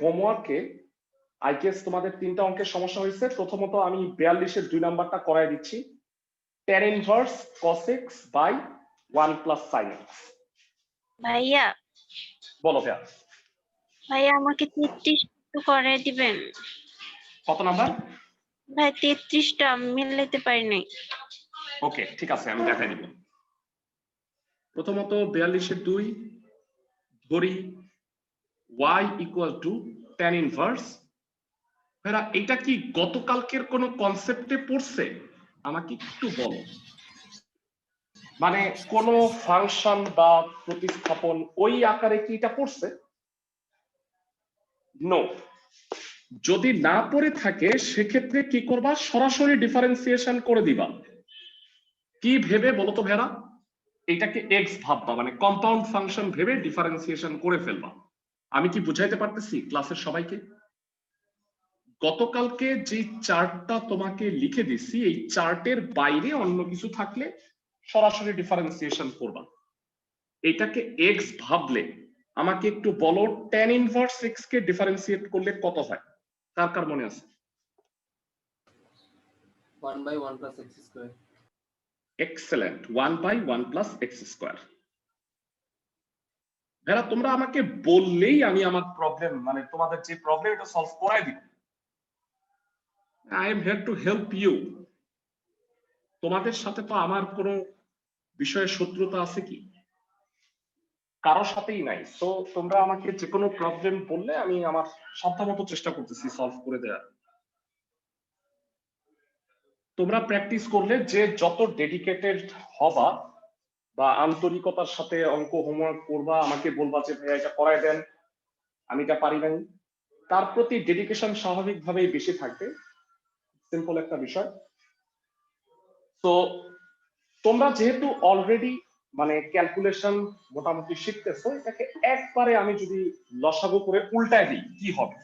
হোমওয়ার্কে I guess তোমাদের 3টা অঙ্কের সমস্যা হয়েছে। প্রথমত আমি 42-এর 2 নাম্বারটা করায় দিচ্ছি, tan inverse cos x by 1 plus sin x। ভাইয়া বলো ভাইয়া আমাকে 33 করে দিবেন। কত নাম্বার? ভাই 33টা মিলাইতে পারি নাই। ওকে ঠিক আছে, আমি দেখাই দিব। প্রথমত 42-এর 2 ধরি y equal two tan inverse. ভাইরা এটা কি গতকালকের কোন কনসেপ্টে পড়ছে? আমাকে একটু বলো, মানে কোন ফাংশন বা প্রতিস্থাপন ওই আকারে কি এটা পড়ছে? নো। যদি না পড়ে থাকে সেক্ষেত্রে কি করবা? সরাসরি ডিফারেন্সিয়েশন করে দিবা। কি ভেবে বলো তো ভেরা? এটাকে এক্স ভাববা, মানে কম্পাউন্ড ফাংশন ভেবে ডিফারেন্সিয়েশন করে ফেলবা। আমি কি বুঝাইতে পারতেছি ক্লাসের সবাইকে? গতকালকে যে চার্টটা তোমাকে লিখে দিছি, এই চার্টের বাইরে অন্য কিছু থাকলে সরাসরি ডিফারেন্সিয়েশন করবা। এটাকে এক্স ভাবলে আমাকে একটু বলো tan ইনভার্স x কে ডিফারেন্সিয়েট করলে কত হয়? কার কার মনে আছে? 1/1 plus x square। Excellent, 1/1 plus x square. ভাইরা তোমরা আমাকে বললেই আমি আমার প্রবলেম, মানে তোমাদের যে প্রবলেম এটা সলভ করাই দিব। I am here to help you. তোমাদের সাথে তো আমার কোনো বিষয়ে শত্রুতা আছে কি? কারোর সাথেই নাই। সো তোমরা আমাকে যে কোনো প্রবলেম বললে আমি আমার সাধ্যমতো চেষ্টা করতেছি সলভ করে দেওয়ার। তোমরা প্র্যাকটিস করলে যে যত ডেডিকেটেড হবা বা আন্তরিকতার সাথে অঙ্ক হোমওয়ার্ক করবা, আমাকে বলবা যে ভাইয়া এটা করায় দেন, আমি এটা পারি নাই, তার প্রতি ডেডিকেশন স্বাভাবিকভাবেই বেশি থাকবে। সিম্পল একটা বিষয়। তো তোমরা যেহেতু অলরেডি মানে ক্যালকুলেশন মোটামুটি শিখতেছো, এটাকে একবারে আমি যদি লসাগু করে উল্টায় দিই কি হবে?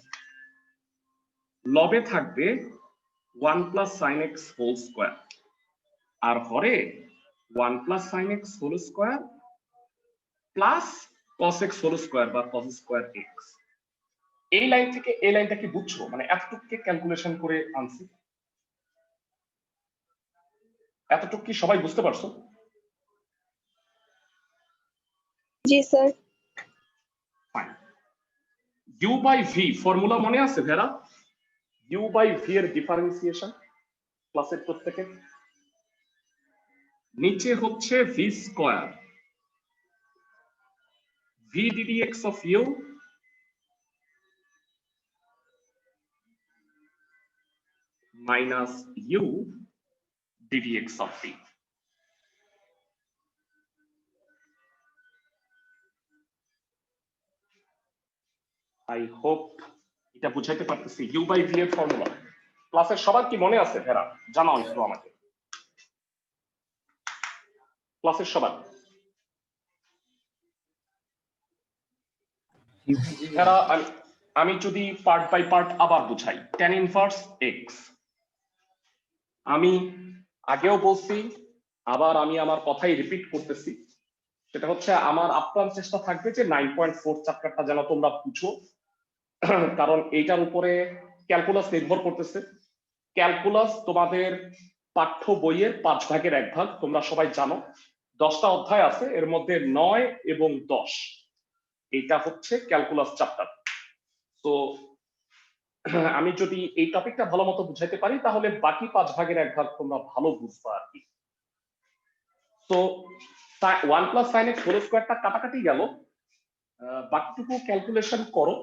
লবে থাকবে 1 plus sine x whole square, আর হরে 1 plus sine x whole square plus cos x whole square বা কস স্কোয়ার এক্স। এই লাইন থেকে এই লাইনটা কি বুঝছো? মানে এতটুকুকে ক্যালকুলেশন করে আনছি। এতটুকু কি সবাই বুঝতে পারছো? জি sir. Fine. U by v formula মনে আছে ভেরা? ইউ বাই ভি এর ডিফারেন্সিয়েশন ক্লাসের প্রত্যেকে। নিচে হচ্ছে v square, v d d x of u minus u d d x of v. I hope এটা বুঝাইতে পারতেছি। ইউ বাই ভি এর ফর্মুলা ক্লাসের সবার কি মনে আছে ভেরা? জানাও একটু আমাকে, ক্লাসের সবার। ভেরা আমি যদি পার্ট বাই পার্ট আবার বুঝাই, tan ইনভার্স এক্স, আমি আগেও বলছি, আবার আমি আমার কথাই রিপিট করতেছি, সেটা হচ্ছে আমার আপ্রাণ চেষ্টা থাকবে যে 9.4 চ্যাপ্টারটা যেন তোমরা বুঝো, কারণ এইটার উপরে ক্যালকুলাস নির্ভর করতেছে। ক্যালকুলাস তোমাদের পাঠ্য বইয়ের 5 ভাগের 1 ভাগ, তোমরা সবাই জানো। 10টা অধ্যায় আছে, এর মধ্যে 9 এবং 10 এটা হচ্ছে ক্যালকুলাস চ্যাপ্টার। তো আমি যদি এই টপিকটা ভালো মতো বুঝাইতে পারি তাহলে বাকি 5 ভাগের 1 ভাগ তোমরা ভালো বুঝবা আর কি। তো 1 প্লাস সাইন এক্স হোল স্কোয়ারটা কাটাকাটি গেল, বাকিটুকু ক্যালকুলেশন করো।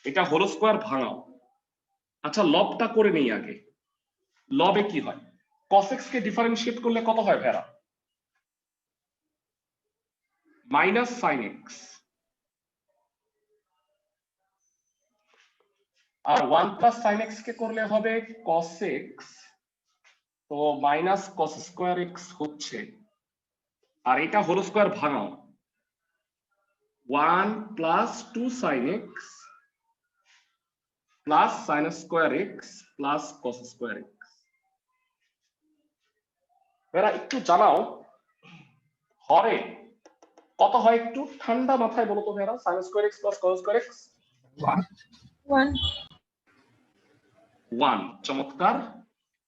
এটা হোল স্কোয়ার ভাঙাও। আচ্ছা লবটা করে নেই আগে। লবে কি হয়? cos x কে ডিফারেন্সিয়েট করলে কত হয় ভেরা? Minus sine x. আর 1 প্লাস সাইন এক্স কে করলে হবে cos x, তো মাইনাস cos স্কোয়ার এক্স হচ্ছে, আর এটা হোল স্কোয়ার ভাঙাও, 1 plus 2 sine x plus sine square x plus cos square x. এরা একটু জানাও, হরে কত হয় একটু ঠান্ডা মাথায় বলো তো ভাইরা, sin square x plus cos square x 1 1। চমৎকার,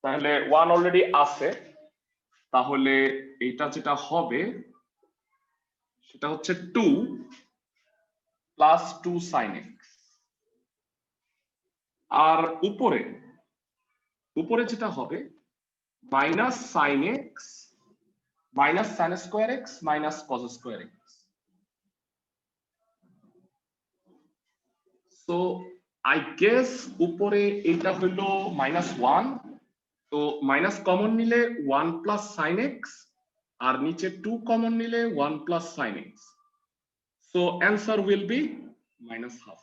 তাহলে 1 অলরেডি আছে, তাহলে এটা যেটা হবে সেটা হচ্ছে 2 প্লাস 2 sin x, আর উপরে উপরে যেটা হবে minus sin x minus sin square x minus cos square x। So I guess উপরে এটা হলো -1, তো মাইনাস কমন নিলে 1 প্লাস sin x, আর নিচে 2 কমন নিলে 1 plus sin x। So answer will B -12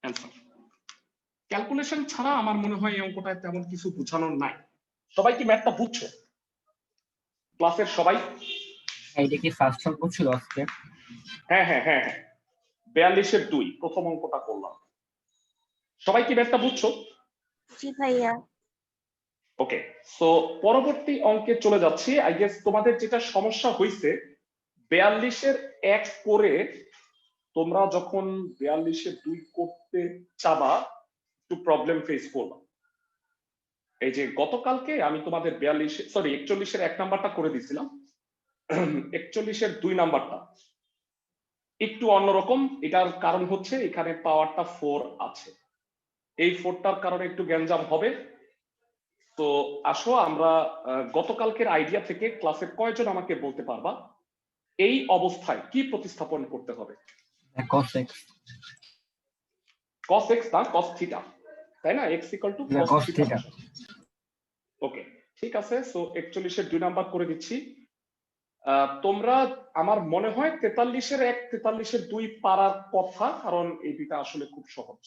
answer. Calculation ছাড়া আমার মনে হয় এই অঙ্কটায় তেমন কিছু বোঝানোর নাই। সবাই কি ম্যাথটা বুঝছো ক্লাসের সবাই? এটা কি ফার্স্ট অঙ্ক ছিল আজকে? হ্যাঁ হ্যাঁ হ্যাঁ হ্যাঁ, 42-এর 2 প্রথম অঙ্কটা করলাম। সবাই কি ম্যাথটা বুঝছো? জি ভাইয়া। ওকে, সো পরবর্তী অঙ্কে চলে যাচ্ছি। আই গেস তোমাদের যেটা সমস্যা হয়েছে 42-এর 1 করে তোমরা যখন 42-এর 2 করতে চাবা একটু প্রবলেম ফেস করবা। এই যে গতকালকে আমি তোমাদের 41-এর 1 নাম্বারটা করে দিয়েছিলাম, 41-এর 2 নাম্বারটা একটু অন্যরকম। এটার কারণ হচ্ছে এখানে পাওয়ারটা 4 আছে, এই 4টার কারণে একটু গ্যাঞ্জাম হবে। তো আসো আমরা গতকালকের আইডিয়া থেকে ক্লাসের কয়জন আমাকে বলতে পারবা এই অবস্থায় কি প্রতিস্থাপন করতে হবে? cos x cos x না cos থিটা, তাই না? x cos cos theta. Theta. Okay ঠিক আছে, সো 41-এর 2 নাম্বার করে দিচ্ছি। তোমরা আমার মনে হয় 43-এর 1 43-এর 2 পারার কথা, কারণ এই দুইটা আসলে খুব সহজ।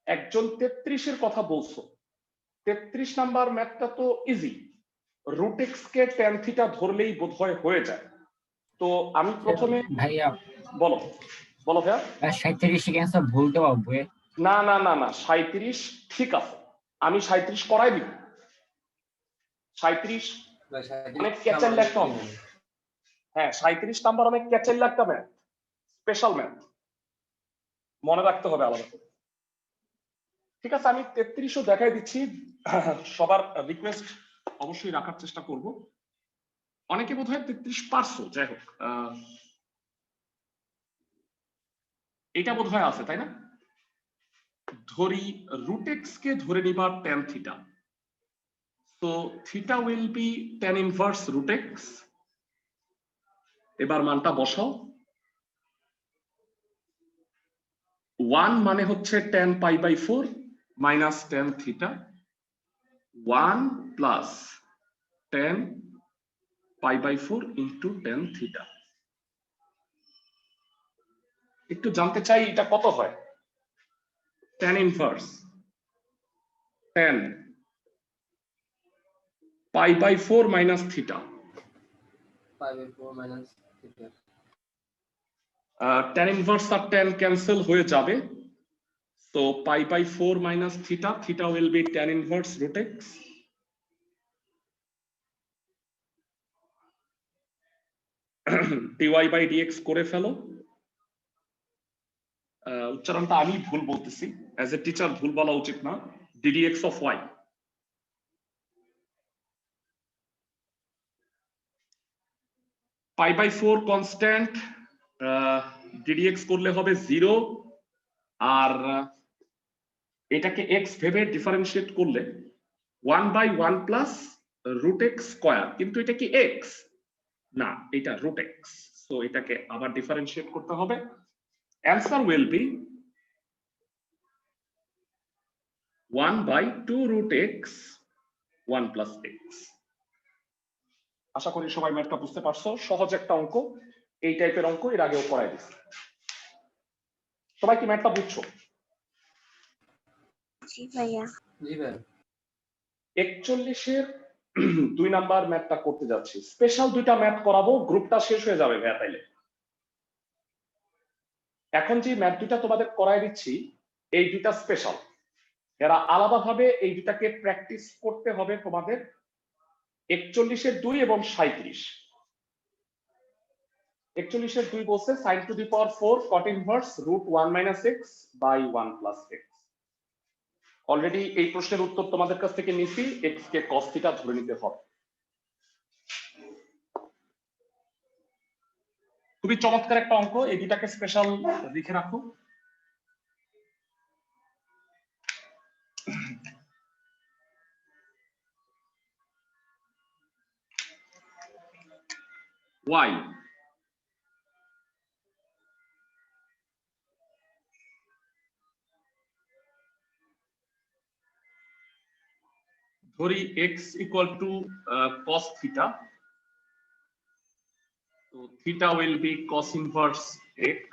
একজন 33-এর কথা বলছো, 33 নাম্বার ম্যাথটা তো ইজি, রুট এক্স কে tan থিটা ধরলেই বোধহয় হয়ে যায়। তো আমি প্রথমে ভাইয়া বলো বলো ভাইয়া। 37 এর অ্যান্সার ভুল দেওয়া হবে? না না না না, 37 ঠিক আছে, আমি 37 করাই দিব। 37 অনেক ক্যাচাল একটা অঙ্ক। হ্যাঁ 37 নাম্বার অনেক ক্যাচাল একটা ম্যাথ, স্পেশাল ম্যাথ, মনে রাখতে হবে আলাদা করে। ঠিক আছে, আমি 33ও দেখাই দিচ্ছি, সবার রিকোয়েস্ট অবশ্যই রাখার চেষ্টা করব। অনেকে বোধহয় 33 পারছো, যাই হোক এটা বোধহয় আছে, তাই না? ধরি রুট এক্স কে ধরে নিবা tan থিটা, তো theta will be tan inverse root x. এবার মানটা বসাও, 1 মানে হচ্ছে tan π/4 minus tan theta, 1 plus tan π/4 into tan theta. একটু জানতে চাই এটা কত হয়? tan inverse tan π/4 minus theta, π/4 minus theta. tan inverse আর tan ক্যান্সেল হয়ে যাবে, তো π/4 minus theta, theta will be tan inverse root x. dy/dx করে ফেলো। উচ্চারণটা আমি ভুল বলতেছি, অ্যাজ এ টিচার ভুল বলা উচিত না। ddx of y, π/4 constant, ddx করলে হবে 0, আর এটাকে x ভেবে ডিফারেন্সিয়েট করলে 1/1 প্লাস রুট এক্স স্কয়ার, কিন্তু এটা কি x না, এটা রুট এক্স, সো এটাকে আবার ডিফারেন্সিয়েট করতে হবে। Answer will be 1/2 root x 1 plus x. আশা করি সবাই ম্যাথটা বুঝতে পারছো, সহজ একটা অঙ্ক, এই টাইপের অঙ্ক এর আগেও করাই দিচ্ছি। সবাই কি ম্যাথটা বুঝছো? জি ভাইয়া। জি ভাই। 41-এর 2 নাম্বার ম্যাথটা করতে যাচ্ছি। স্পেশাল দুইটা ম্যাথ করাবো, গ্রুপটা শেষ হয়ে যাবে ভাইয়া তাইলে। এখন যে ম্যাথ দুইটা তোমাদের করাই দিচ্ছি এই দুইটা স্পেশাল, এরা আলাদাভাবে এই দুটাকে প্র্যাকটিস করতে হবে তোমাদের। 41-এর 2 এবং 37 41 এর 2 বলছে sin to the power 4 cot inverse √1 - x by 1 + x। Already এই প্রশ্নের উত্তর তোমাদের কাছ থেকে নিছি, x কে cos থিটা ধরে নিতে হবে। খুবই চমৎকার একটা অঙ্ক, এই দুটাকে স্পেশাল লিখে রাখো। y ধরি x equal to cos theta, so theta will be cos inverse x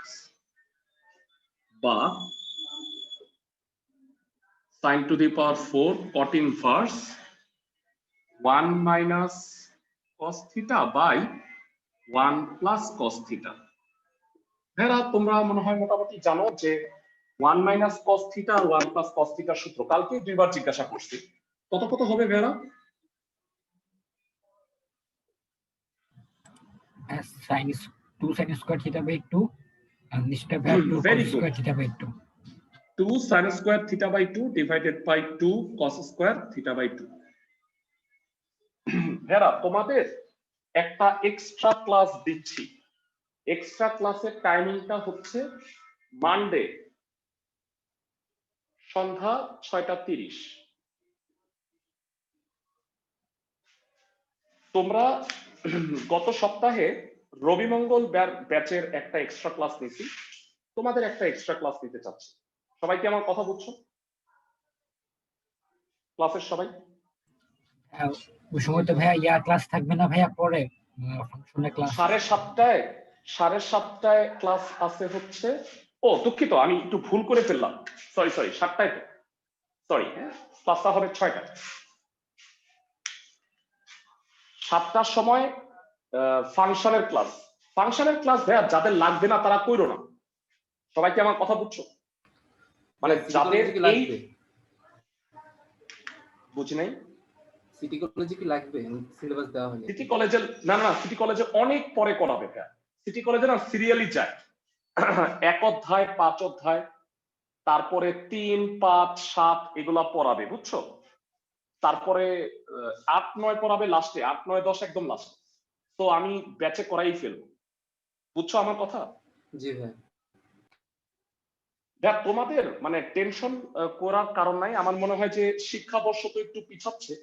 বা sin to the power 4 cot inverse 1 minus cos theta by 1 plus cos theta। ভাইরা তোমরা মনে হয় মোটামুটি জানো যে 1 minus cos theta আর 1 plus cos theta সূত্র কালকে দুইবার জিজ্ঞাসা করছি, কত হবে ভাইরা? sin 2 sin square theta by 2 and নিচটা ভাই 2 Very cos good. square theta by 2 2 sin square theta by 2 divided by 2 cos square theta by 2। ভাইরা তোমাদের একটা এক্সট্রা ক্লাস দিচ্ছি, এক্সট্রা ক্লাসের টাইমিংটা হচ্ছে মানডে সন্ধ্যা 6:30। তোমরা গত সপ্তাহে রবি মঙ্গল ব্যাচের একটা এক্সট্রা ক্লাস নিয়েছি, তোমাদের একটা এক্সট্রা ক্লাস নিতে চাচ্ছি। সবাই কি আমার কথা বুঝছো? ক্লাসের সবাই ওই সময় তো ভাইয়া ইয়া ক্লাস থাকবে না ভাইয়া, পরে ফাংশনের ক্লাস 7:30 ক্লাস আছে হচ্ছে। ও দুঃখিত, আমি একটু ভুল করে ফেললাম, সরি 7টায়, সরি, ক্লাসটা হবে 6টায়। 7টার সময় ফাংশনের ক্লাস। ফাংশনের ক্লাস ভাইয়া যাদের লাগবে না তারা কইরো না। সবাই কি আমার কথা বুঝছো? মানে যাদের এই বুঝি নাই, সিটি কলেজে কি লাগবে? সিলেবাস দেওয়া হয়নি। সিটি কলেজে না, সিটি কলেজে অনেক পরে করাবে ভাইয়া। সিটি কলেজে না সিরিয়ালি যায়, 1 অধ্যায় 5 অধ্যায়, তারপরে 3, 5, 7 এগুলা পড়াবে, বুঝছো? তারপরে 8, 9 পড়াবে লাস্টে, 8, 9, 10 একদম লাস্টে। তো আমি ব্যাচে করাই ফেলবো, বুঝছো আমার কথা? জি ভাই। দেখ তোমাদের মানে টেনশন করার কারণ নাই। আমার মনে হয় যে শিক্ষাবর্ষ তো একটু পিছাচ্ছে,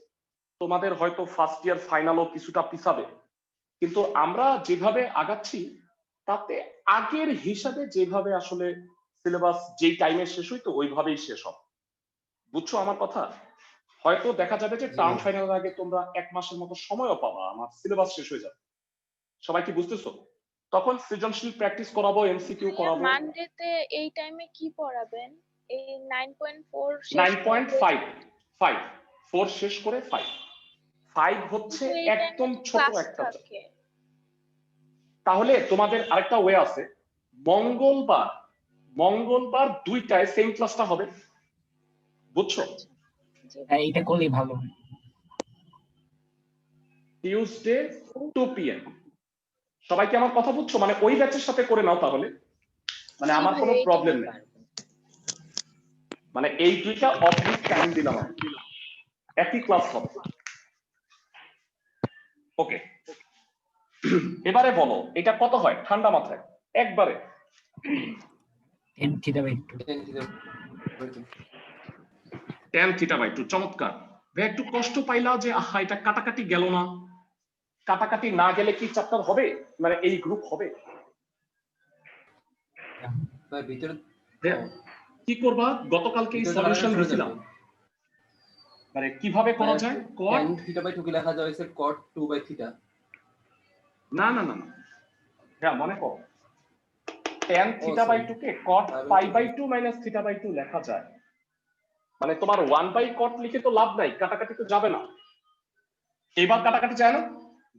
তোমাদের হয়তো ফার্স্ট ইয়ার ফাইনালও কিছুটা পিছাবে, কিন্তু আমরা যেভাবে আগাচ্ছি তাতে আগের হিসাবে যেভাবে আসলে সিলেবাস যেই টাইমে শেষ হইতো ওইভাবেই শেষ হবে, বুঝছো আমার কথা? হয়তো দেখা যাবে যে টার্ম ফাইনালের আগে তোমরা 1 মাসের মতো সময়ও পাবা, আমার সিলেবাস শেষ হয়ে যাবে। সবাই কি বুঝতেছো? তখন সৃজনশীল প্র্যাকটিস করাবো, এমসিকিউ করাবো। মানডেতে এই টাইমে কি পড়াবেন? এই 9.4 9.5 4 শেষ করে 5 হচ্ছে একদম ছোট একটা। তাহলে তোমাদের আরেকটা ওয়ে আছে, মঙ্গলবার 2টায় সেম ক্লাসটা হবে, বুঝছো? এইটা করলেই ভালো হয়। Tuesday 2 PM। সবাই কি আমার কথা বুঝছো? মানে ওই ব্যাচের সাথে করে নাও তাহলে, মানে আমার কোনো প্রবলেম নেই। মানে এই দুইটা অফিস টাইম দিলাম, একই ক্লাস হবে। ওকে, এবারে বলো এটা কত হয় ঠান্ডা মাথায় একবারে? tan theta by 2 tan theta by 2। চমৎকার ভাই, একটু কষ্ট পাইলা যে আহা এটা কাটাকাটি গেল না। কাটাকাটি না গেলে কি চ্যাপ্টার হবে, মানে এই গ্রুপ হবে? ভাই ভিতরে কি করবা? গতকালকে এই সলিউশন দিছিলাম, মানে কিভাবে করা যায়। tan theta by 2 কি লেখা যাবে? cot 2 by theta। না, হ্যাঁ মনে করো tan theta by 2 K cot pi by 2 minus theta by 2 লেখা যায়। মানে তোমার 1 by cot লিখে তো লাভ নাই, কাটাকাটি তো যাবে না। এবার কাটাকাটি যায় না,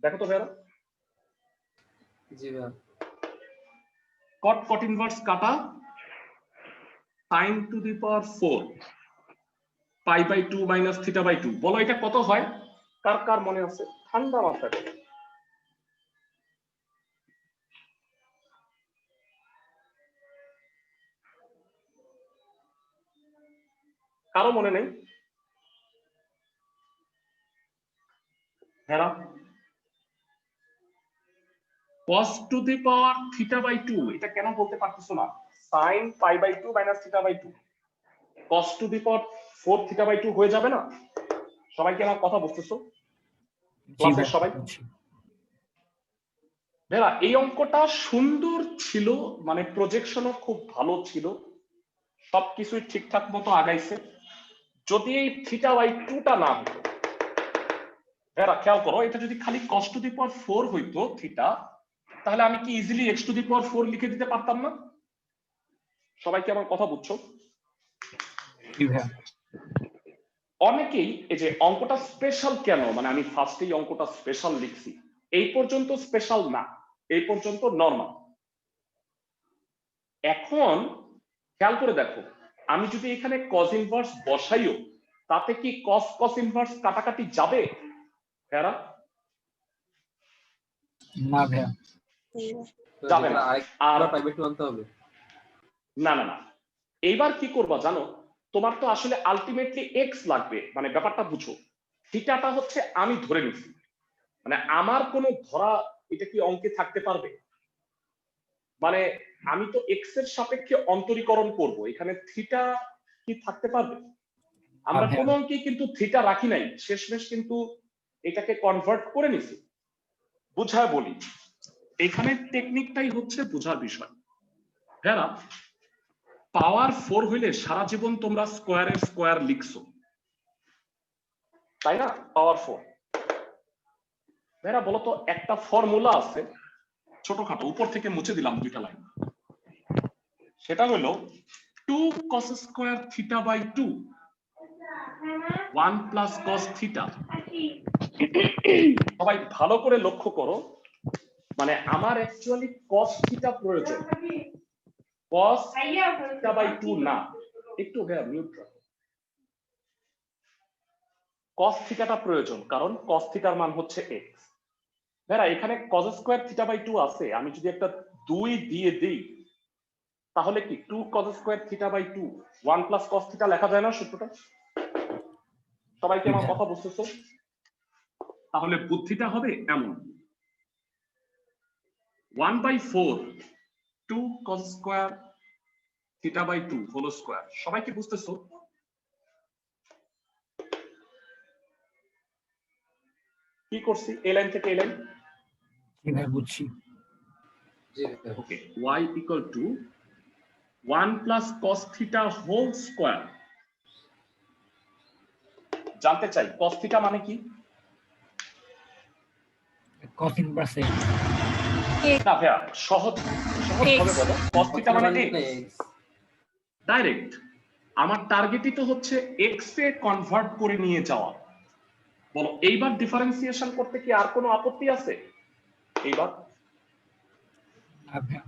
দেখো তো ভাইরা। জি ভাই। cot ইনভার্স কাটা, sin to the power 4 pi by 2 minus theta by 2। বলো এটা কত হয়? কার কার মনে আছে? ঠান্ডা মাথায় কারো মনে নেই? হ্যাঁ, cos to the power theta by 2 এটা কেন বলতে পারতেছো না? sin পাই বাই 2 minus theta by 2 cos to the power 4 theta by 2 হয়ে যাবে না? সবাই কি আমার কথা বুঝতেছো? জি ক্লাসের ভাইয়া সবাই? বুঝছি। ভাইয়া এই অঙ্কটা সুন্দর ছিল, মানে প্রজেকশনও খুব ভালো ছিল, সবকিছুই ঠিকঠাক মতো আগাইছে। যদি এই থিটা বাই 2টা না হতো, ভাইয়া খেয়াল করো, এটা যদি খালি cos টু দি পাওয়ার 4 হইতো থিটা, তাহলে আমি কি easily x to the power 4 লিখে দিতে পারতাম না? সবাই কি আমার কথা বুঝছো? জি ভাইয়া অনেকেই এই যে অঙ্কটা স্পেশাল কেন, মানে আমি ফার্স্টেই অঙ্কটা স্পেশাল লিখছি, এই পর্যন্ত স্পেশাল না, এই পর্যন্ত নরমাল। এখন খেয়াল করে দেখো, আমি যদি এখানে cos ইনভার্স বসাইও, তাতে কি cos cos ইনভার্স কাটাকাটি যাবে? হ্যাঁ না ভাইয়া তো যাবে যেটা না। আরেকবার আর পাই বাই 2 আনতে হবে। না না না, এইবার কি করবা জানো? তোমার তো আসলে আলটিমেটলি এক্স লাগবে, মানে ব্যাপারটা বুঝো। থিটাটা হচ্ছে আমি ধরে নিছি, মানে আমার কোনো ধরা এটা কি অঙ্কে থাকতে পারবে? মানে আমি তো এক্স এর সাপেক্ষে অন্তরীকরণ করব, এখানে থিটা কি থাকতে পারবে? আমরা ভাইয়া কোনো অঙ্কে কিন্তু থিটা রাখি নাই, শেষমেশ কিন্তু এটাকে কনভার্ট করে নিছি। বুঝায় বলি, এখানে টেকনিকটাই হচ্ছে বোঝার বিষয়। হ্যাঁ, পাওয়ার 4 হইলে সারা জীবন তোমরা স্কোয়ারের স্কোয়ার লিখছো, তাই না? পাওয়ার 4 ভাইরা বলো তো, একটা ফর্মুলা আছে ছোটখাটো, উপর থেকে মুছে দিলাম 2টা লাইন, সেটা হলো 2 cos square theta by 2 1 plus cos theta. সবাই ভালো করে লক্ষ্য করো, মানে আমার অ্যাকচুয়ালি cos থিটা প্রয়োজন, cos থিটা বাই 2 না। একটু ভাইয়া মিউট রাখো। cos থিটাটা প্রয়োজন, কারণ cos থিটার মান হচ্ছে x। ভাইরা এখানে cos স্কয়ার থিটা বাই 2 আছে, আমি যদি একটা 2 দিয়ে দিই, তাহলে কি 2 cos square theta by 2 1 plus cos theta লেখা যায় না সূত্রটা? সবাই কি আমার কথা বুঝতেছো? তাহলে বুদ্ধিটা হবে এমন, 1/4 2 cos square theta by 2 whole square. সবাই কি বুঝতেছো? কি করছি এই লাইন থেকে এই লাইন? জি ভাইয়া বুঝছি। জি ভাইয়া okay, y equal to 1 plus cos theta whole square. জানতে চাই cos থিটা মানে কি? cos ইনভার্স x না ভাইয়া, সহজ ভাবে বলো, cos থিটা মানে x ডাইরেক্ট। আমার টার্গেটই তো হচ্ছে এক্স এ কনভার্ট করে নিয়ে যাওয়া। বলো এইবার ডিফারেন্সিয়েশন করতে কি আর কোনো আপত্তি আছে? এইবার না ভাইয়া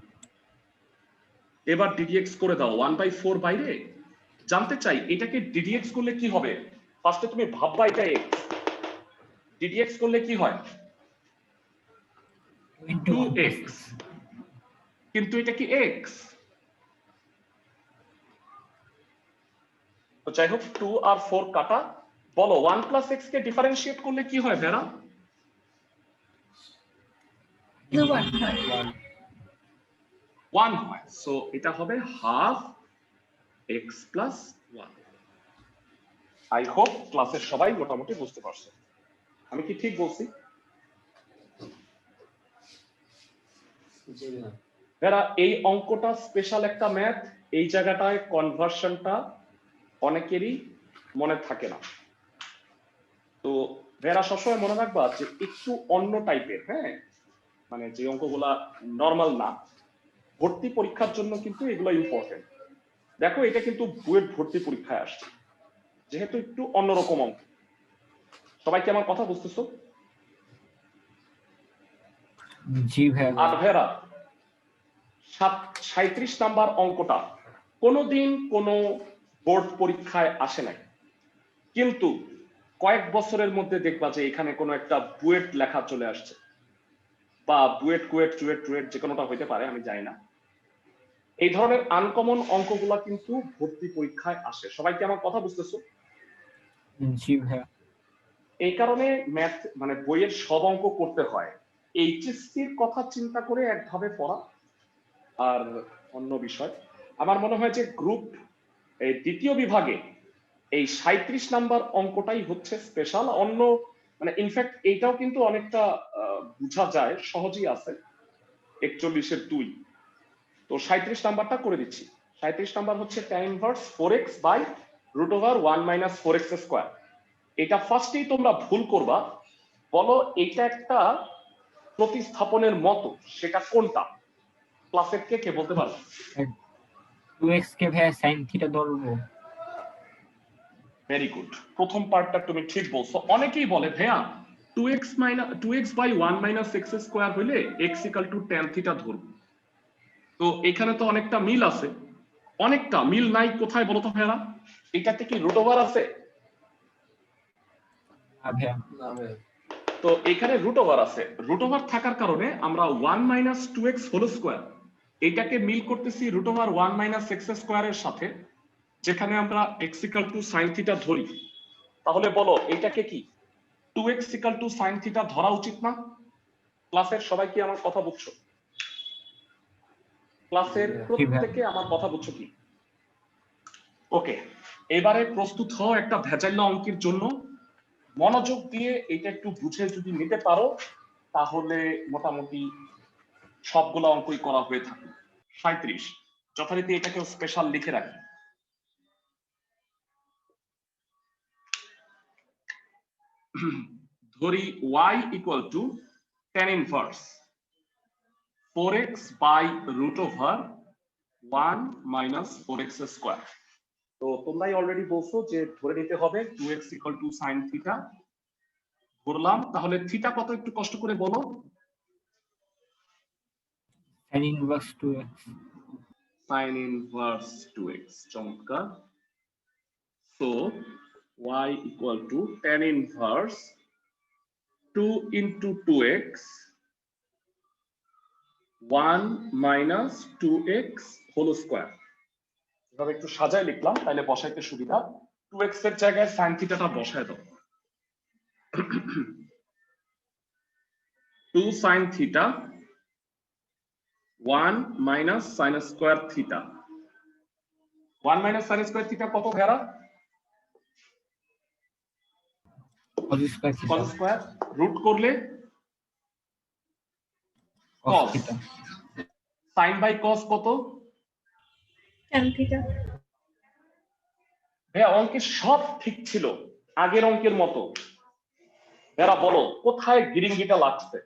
এবার ডিডিএক্স করে দাও 1/4 বাইরে। জানতে চাই এটাকে ডিডিএক্স করলে কি হবে? ফার্স্টে তুমি ভাববা এটা এক্স, ডিডিএক্স করলে কি হয়? 2x, কিন্তু এটা কি এক্স? তো যাই হোক, 2 আর 4 কাটা। বলো 1 প্লাস এক্স কে ডিফারেন্সিয়েট করলে কি হয় ভেরা? 1 হয়। সো এটা হবে half x plus 1। I hope ক্লাসের সবাই মোটামুটি বুঝতে পারছো। আমি কি ঠিক বলছি? জি ভাইয়া ভেরা এই অঙ্কটা স্পেশাল একটা ম্যাথ, এই জায়গাটায় কনভার্সনটা অনেকেরই মনে থাকে না। তো ভেরা সবসময় মনে রাখবা যে একটু অন্য টাইপের, হ্যাঁ, মানে যে অঙ্কগুলা নর্মাল না, ভর্তি পরীক্ষার জন্য কিন্তু এগুলো ইম্পর্টেন্ট। দেখো এটা কিন্তু বুয়েট ভর্তি পরীক্ষায় আসছে, যেহেতু একটু অন্যরকম অঙ্ক। সবাই কি আমার কথা বুঝতেছো? জি ভাইয়া আর ভেরা 37 নাম্বার অঙ্কটা কোনোদিন কোনো বোর্ড পরীক্ষায় আসে নাই, কিন্তু কয়েক বছরের মধ্যে দেখবা যে এখানে কোনো একটা বুয়েট লেখা চলে আসছে, বা বুয়েট কুয়েট চুয়েট টুয়েট যে কোনোটা হইতে পারে, আমি জানি না। এই ধরনের আনকমন অঙ্কগুলা কিন্তু ভর্তি পরীক্ষায় আসে। সবাই কি আমার কথা বুঝতেছো? জি ভাইয়া। এই কারণে ম্যাথ মানে বইয়ের সব অঙ্ক করতে হয়। এইচএসসির কথা চিন্তা করে একভাবে পড়া আর অন্য বিষয়। আমার মনে হয় যে গ্রুপ এই দ্বিতীয় বিভাগে এই 37 নাম্বার অঙ্কটাই হচ্ছে স্পেশাল। অন্য মানে ইনফ্যাক্ট এইটাও কিন্তু অনেকটা বোঝা যায়, সহজই আছে। 41-এর 2। তো 37 নাম্বারটা করে দিচ্ছি। 37 নাম্বার হচ্ছে tan inverse 4x by √1 - 4x square. এটা ফার্স্টেই তোমরা ভুল করবা, বলো এটা একটা প্রতিস্থাপনের মতো, সেটা কোনটা? ক্লাসের কে বলতে পারবে? 2x কে ভাইয়া sin থিটা ধরবো। ভেরি গুড, প্রথম পার্টটা তুমি ঠিক বলছো। অনেকেই বলে ভাইয়া 2x বাই 1 - x স্কয়ার হইলে x = tan থিটা ধরবো। তো এখানে তো অনেকটা মিল আছে। অনেকটা মিল নাই কোথায় বলো তো ভাইয়া? এটাতে কি রুট ওভার আছে? না ভাইয়া। না ভাইয়া। তো এখানে রুট ওভার আছে। রুট ওভার থাকার কারণে আমরা 1 - 2x হোল স্কয়ার এটাকে মিল করতেছি √1 - x স্কয়ারের সাথে, যেখানে আমরা x = sin থিটা ধরি। তাহলে বলো এটাকে কি 2x = sin থিটা ধরা উচিত না? ক্লাসের সবাই কি আমার কথা বুঝছো? ক্লাসের প্রত্যেকে আমার কথা বুঝছো কি? ওকে, এবারে প্রস্তুত হও একটা ভেজাইল অঙ্কের জন্য। মনোযোগ দিয়ে এটা একটু বুঝে যদি নিতে পারো তাহলে মোটামুটি সবগুলো অঙ্কই করা হয়ে থাকে। 37 যথারীতি এটাকে স্পেশাল লিখে রাখি। ধরি y = tan inverse 4x by √1 - 4x square. তো তোমরাই অলরেডি বলছো যে ধরে নিতে হবে 2x = sin থিটা। ধরলাম, তাহলে থিটা কত একটু কষ্ট করে বলো। sin inverse 2x। sin inverse 2x, চমৎকার। So y = tan inverse 2 × 2x 1 - 2x whole square. এভাবে একটু সাজায় লিখলাম তাহলে বসাইতে সুবিধা। 2x এর জায়গায় sin থিটাটা বসায় দাও। 2 sin theta 1 - sin square theta. 1 - sin square theta কত ভেড়া? cos square theta. cos square root করলে cos cos। Theta. sin by cos কত? tan theta. ভাইয়া অঙ্কে সব ঠিক ছিল আগের অঙ্কের মতো। ভাইয়া বলো কোথায় গিরিঙ্গিটা লাগছে?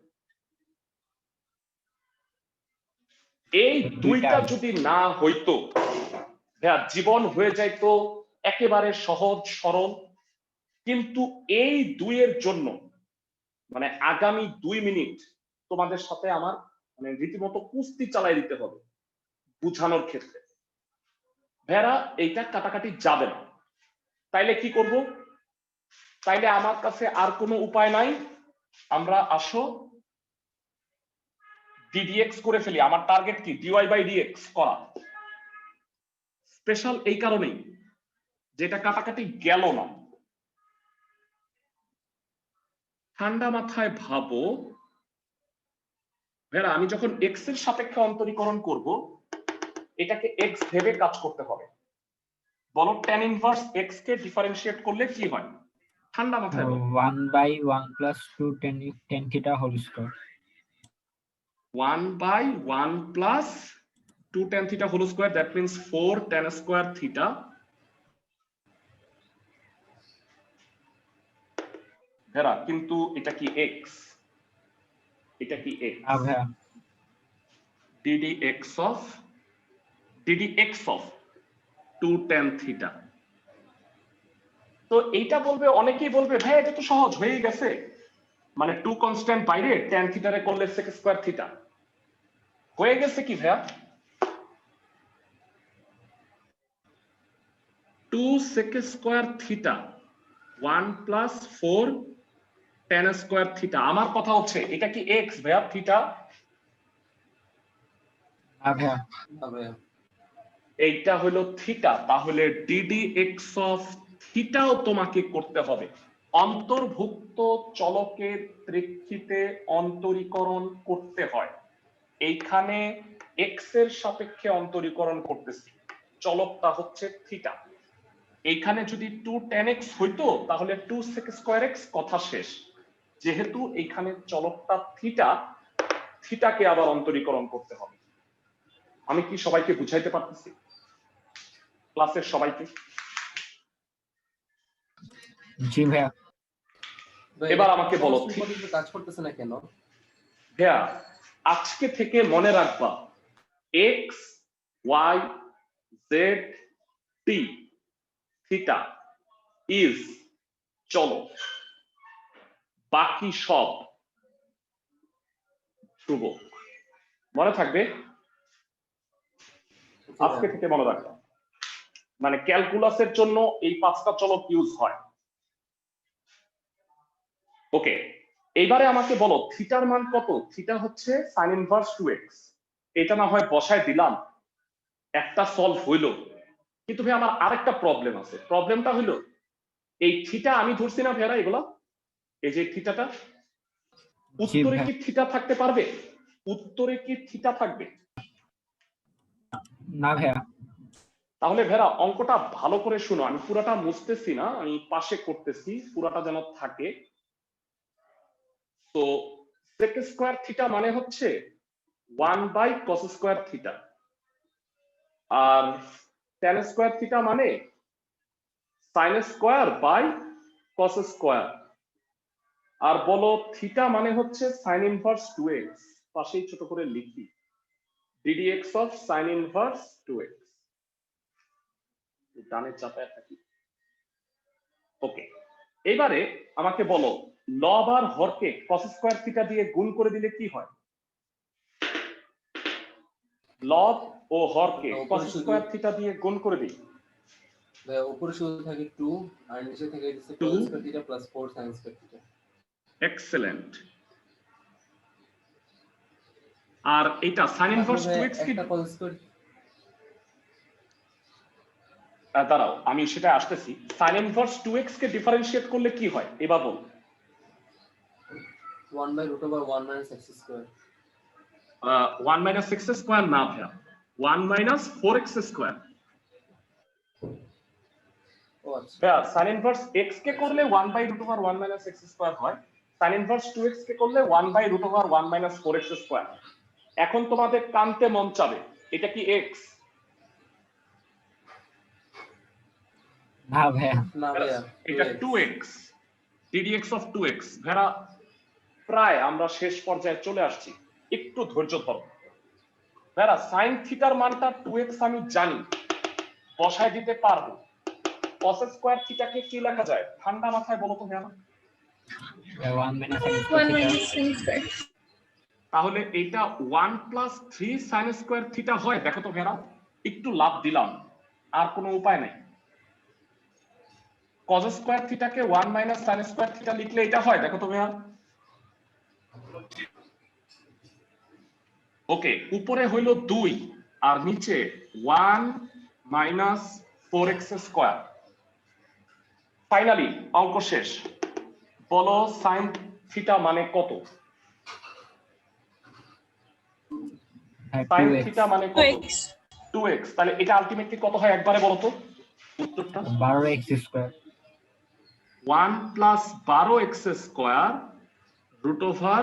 এই দুইটা যদি না হইতো ভাইয়া জীবন হয়ে যাইতো একেবারে সহজ সরল। কিন্তু এই দুইয়ের জন্য মানে আগামী 2 মিনিট তোমাদের সাথে আমার মানে রীতিমতো কুস্তি চালাই দিতে হবে বুঝানোর ক্ষেত্রে। ভেড়া এইটা কাটাকাটি যাবে না। তাইলে কি করব? তাইলে আমার কাছে আর কোনো উপায় নাই, আমরা আসো ddx করে ফেলি। আমার টার্গেট কি dy/dx করা। স্পেশাল এই কারণেই যেটা কাটাকাটি গেল না। ঠান্ডা মাথায় ভাবো ভেড়া, আমি যখন x এর সাপেক্ষে অন্তরীকরণ করব এটাকে x ভেবে কাজ করতে হবে। বলো tan ইনভার্স x কে ডিফারেনশিয়েট করলে কি হয়? ঠান্ডা মাথায় বলো। 1/1 + 2 tan theta whole square. 1/1 + 2 tan theta whole square, that means 4 tan square theta. ভেড়া কিন্তু এটা কি x? এটা কি x? ভাইয়া ddx of 2 tan থিটা। তো এইটা বলবে, অনেকেই বলবে ভাই এটা তো সহজ হয়ে গেছে, মানে 2 কনস্ট্যান্ট বাইরে tan থিটারে করলে sec স্কয়ার থিটা হয়ে গেছে কি ভাইয়া? 2 sec square theta 1 + 4 tan square theta. আমার কথা হচ্ছে এটা কি x ভাইয়া থিটা? ভাইয়া। না ভাইয়া। এইটা হলো থিটা, তাহলে ডিডি এক্স অফ থিটাও তোমাকে করতে হবে। অন্তর্ভুক্ত চলকের প্রেক্ষিতে অন্তরীকরণ করতে হয়। এইখানে এক্স এর সাপেক্ষে অন্তরীকরণ করতেছি, চলকটা হচ্ছে থিটা। এইখানে যদি 2 tan x হইতো তাহলে 2 sec স্কয়ার x, কথা শেষ। যেহেতু এইখানে চলকটা থিটা, থিটাকে আবার অন্তরীকরণ করতে হবে। আমি কি সবাইকে বুঝাইতে পারতেছি, ক্লাসের সবাইকে? জি ভাইয়া। ভাই, এবার আমাকে বলো, সমস্ত পদ্ধতি কাজ করতেছে না কেন? ভাইয়া আজকে থেকে মনে রাখবা X Y Z T, theta is চলক, বাকি সব ধ্রুবক। মনে থাকবে, আজকে থেকে মনে রাখবা। মানে ক্যালকুলাসের জন্য এই 5টা চলক ইউজ হয়। ওকে, এইবারে আমাকে বলো থিটার মান কত? থিটা হচ্ছে sin ইনভার্স 2x। এটা না হয় বসায় দিলাম, একটা সলভ হইলো, কিন্তু ভাই আমার আরেকটা প্রবলেম আছে। প্রবলেমটা হইলো এই থিটা আমি ধরছি না ভাইরা, এগুলো এই যে থিটাটা, উত্তরে কি থিটা থাকতে পারবে? উত্তরে কি থিটা থাকবে? না ভাইয়া। তাহলে ভেরা অঙ্কটা ভালো করে শুনো, আমি পুরাটা মুছতেছি না, আমি পাশে করতেছি, পুরাটা যেন থাকে। তো sec স্কয়ার থিটা মানে হচ্ছে 1/cos স্কয়ার থিটা, আর tan স্কয়ার থিটা মানে sin square by cos square. আর বলো থিটা মানে হচ্ছে sin ইনভার্স 2x, পাশেই ছোট করে লিখি ddx of sin inverse 2x, ডানে চাপায় থাকি। ওকে, এবারে আমাকে বলো লব আর হরকে cos স্কয়ার থিটা দিয়ে গুণ করে দিলে কি হয়? লব ও হরকে cos স্কয়ার থিটা দিয়ে গুণ করে দিই। ভাই উপরে শুধু থাকে 2 আর নিচে থাকে হচ্ছে 2 cos square theta plus 4 sin square theta. Excellent. আর এটা sin ইনভার্স 2x কি? একটা cos স্কয়ার, দাঁড়াও আমি সেটা আসতেছি। sin ইনভার্স 2x কে ডিফারেনশিয়েট করলে কি হয় এবার বল। 1/√1 minus x square. 1 minus x square না ভাইয়া, 1 মাইনাস 4x স্কয়ার। ও আচ্ছা, ভাইয়া sin ইনভার্স x কে করলে 1/√1 মাইনাস x স্কয়ার হয়, sin ইনভার্স 2x কে করলে 1/√1 মাইনাস 4x স্কয়ার। এখন তোমাদের কানতে মন চাবে এটা কি x? না ভাইয়া। না ভাইয়া এটা 2x, ddx অফ 2x। ভাইয়া প্রায় আমরা শেষ পর্যায়ে চলে আসছি, একটু ধৈর্য ধরো। ভাইয়া sin থিটার মানটা 2x আমি জানি, বসায় দিতে পারবো। cos স্কয়ার থিটাকে কি লেখা যায় ঠান্ডা মাথায় বলো তো ভাইয়া। 1 minus sin square theta। তাহলে এটা 1 প্লাস 3 sin স্কয়ার থিটা হয়, দেখো তো ভাইয়া, একটু লাভ দিলাম, আর কোনো উপায় নাই। cos স্কয়ার থিটাকে 1 মাইনাস sin স্কয়ার থিটা লিখলে এটা হয়, দেখো তো ভাইয়া। ওকে, উপরে হইল 2 আর নিচে 1 মাইনাস 4x স্কয়ার। ফাইনালি অঙ্ক শেষ। বলো sin থিটা মানে কত? sin থিটা মানে কত? 2x। তাহলে এটা আলটিমেটলি কত হয় একবারে বলো তো উত্তরটা। 12x square. 1 plus 12x square root over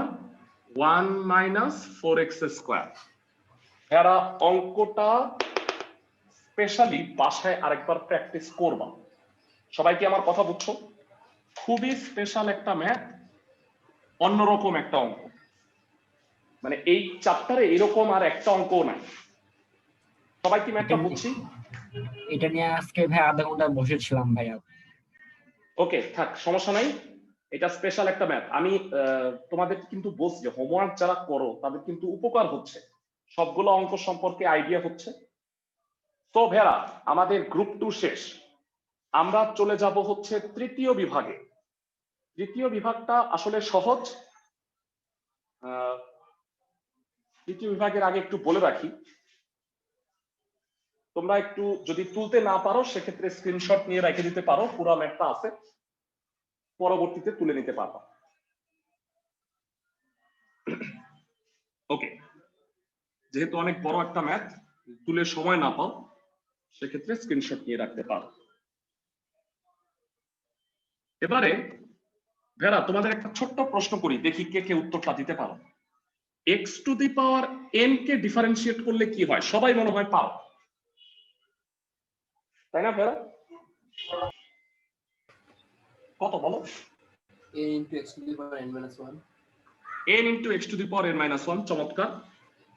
1 minus 4x square. এরা অঙ্কটা স্পেশালি বাসায় আরেকবার প্র্যাকটিস করবা। সবাই কি আমার কথা বুঝছো? খুবই স্পেশাল একটা ম্যাথ, অন্যরকম একটা অঙ্ক, মানে এই চ্যাপ্টারে এরকম আর একটা অঙ্কও নাই। সবাই কি ম্যাথটা বুঝছি? এটা নিয়ে আজকে ভাই আধা ঘন্টা বসেছিলাম ভাইয়া। ওকে থাক, সমস্যা নাই, এটা স্পেশাল একটা ম্যাথ। আমি তোমাদের কিন্তু বলছি যে হোমওয়ার্ক যারা করো তাদের কিন্তু উপকার হচ্ছে, সবগুলো অঙ্ক সম্পর্কে আইডিয়া হচ্ছে। তো ভেরা আমাদের গ্রুপ 2 শেষ, আমরা চলে যাব হচ্ছে তৃতীয় বিভাগে। তৃতীয় বিভাগটা আসলে সহজ। তৃতীয় বিভাগের আগে একটু বলে রাখি, তোমরা একটু যদি তুলতে না পারো সেক্ষেত্রে স্ক্রিনশট নিয়ে রেখে দিতে পারো, পুরো ম্যাথটা আছে, পরবর্তীতে তুলে নিতে পারবা। ওকে, যেহেতু অনেক বড় একটা ম্যাথ, তুলে সময় না পাও সেক্ষেত্রে স্ক্রিনশট নিয়ে রাখতে পারো। এবারে ভেরা তোমাদের একটা ছোট্ট প্রশ্ন করি, দেখি কে কে উত্তরটা দিতে পারো। x to the power n K differentiate করলে কি হয়? সবাই মনে হয় পাও, তাই না ভেরা? কত বলো? a into x to the power n minus 1. n into x to the power n minus 1, চমৎকার।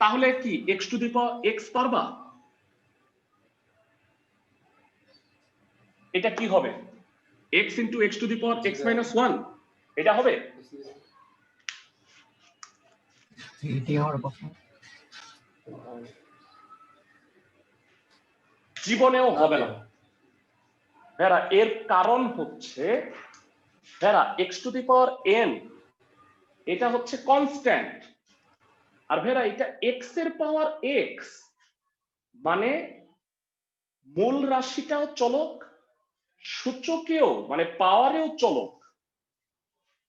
তাহলে কি x to the power x পারবা? এটা কি হবে? x into x to the power x minus 1, এটা হবে? এটি হওয়ার কথা। জীবনেও হবে না ভেরা। এর কারণ হচ্ছে ভেরা x to the power n এটা হচ্ছে কনস্ট্যান্ট, আর ভেরা এটা x এর পাওয়ার x, মানে মূল রাশিটাও চলক, সূচকেও মানে পাওয়ারেও চলক।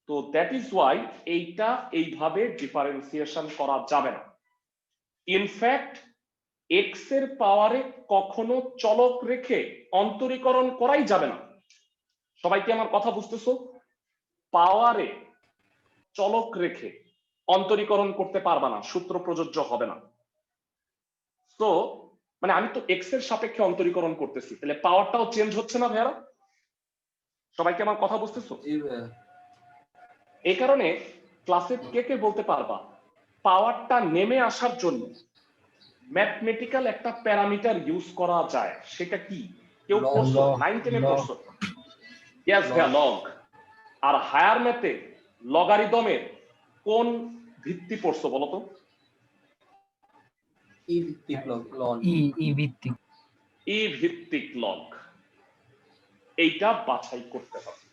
তো দ্যাট ইজ ওয়াই এইটা এইভাবে ডিফারেন্সিয়েশন করা যাবে না। ইনফ্যাক্ট x এর পাওয়ারে কখনো চলক রেখে অন্তরীকরণ করাই যাবে না। সবাই কি আমার কথা বুঝতেছো? পাওয়ারে চলক রেখে অন্তরীকরণ করতে পারবা না, সূত্র প্রযোজ্য হবে না। তো মানে আমি তো x এর সাপেক্ষে অন্তরীকরণ করতেছি, তাহলে পাওয়ারটাও চেঞ্জ হচ্ছে না ভাইয়ারা? সবাই কি আমার কথা বুঝতেছো? এই কারণে ক্লাসে কে কে বলতে পারবা পাওয়ারটা নেমে আসার জন্য ম্যাথমেটিক্যাল একটা প্যারামিটার ইউজ করা যায়, সেটা কি? কেউ পড়ছো? 9 10 এ পড়ছো? ইয়েস ভাইয়া, লগ। আর হায়ার ম্যাথে লগারিদমের কোন ভিত্তি পড়ছো বলো তো? e ভিত্তিক লগ। ই ভিত্তিক। ই ভিত্তিক লগ, এইটা বাছাই করতে হবে।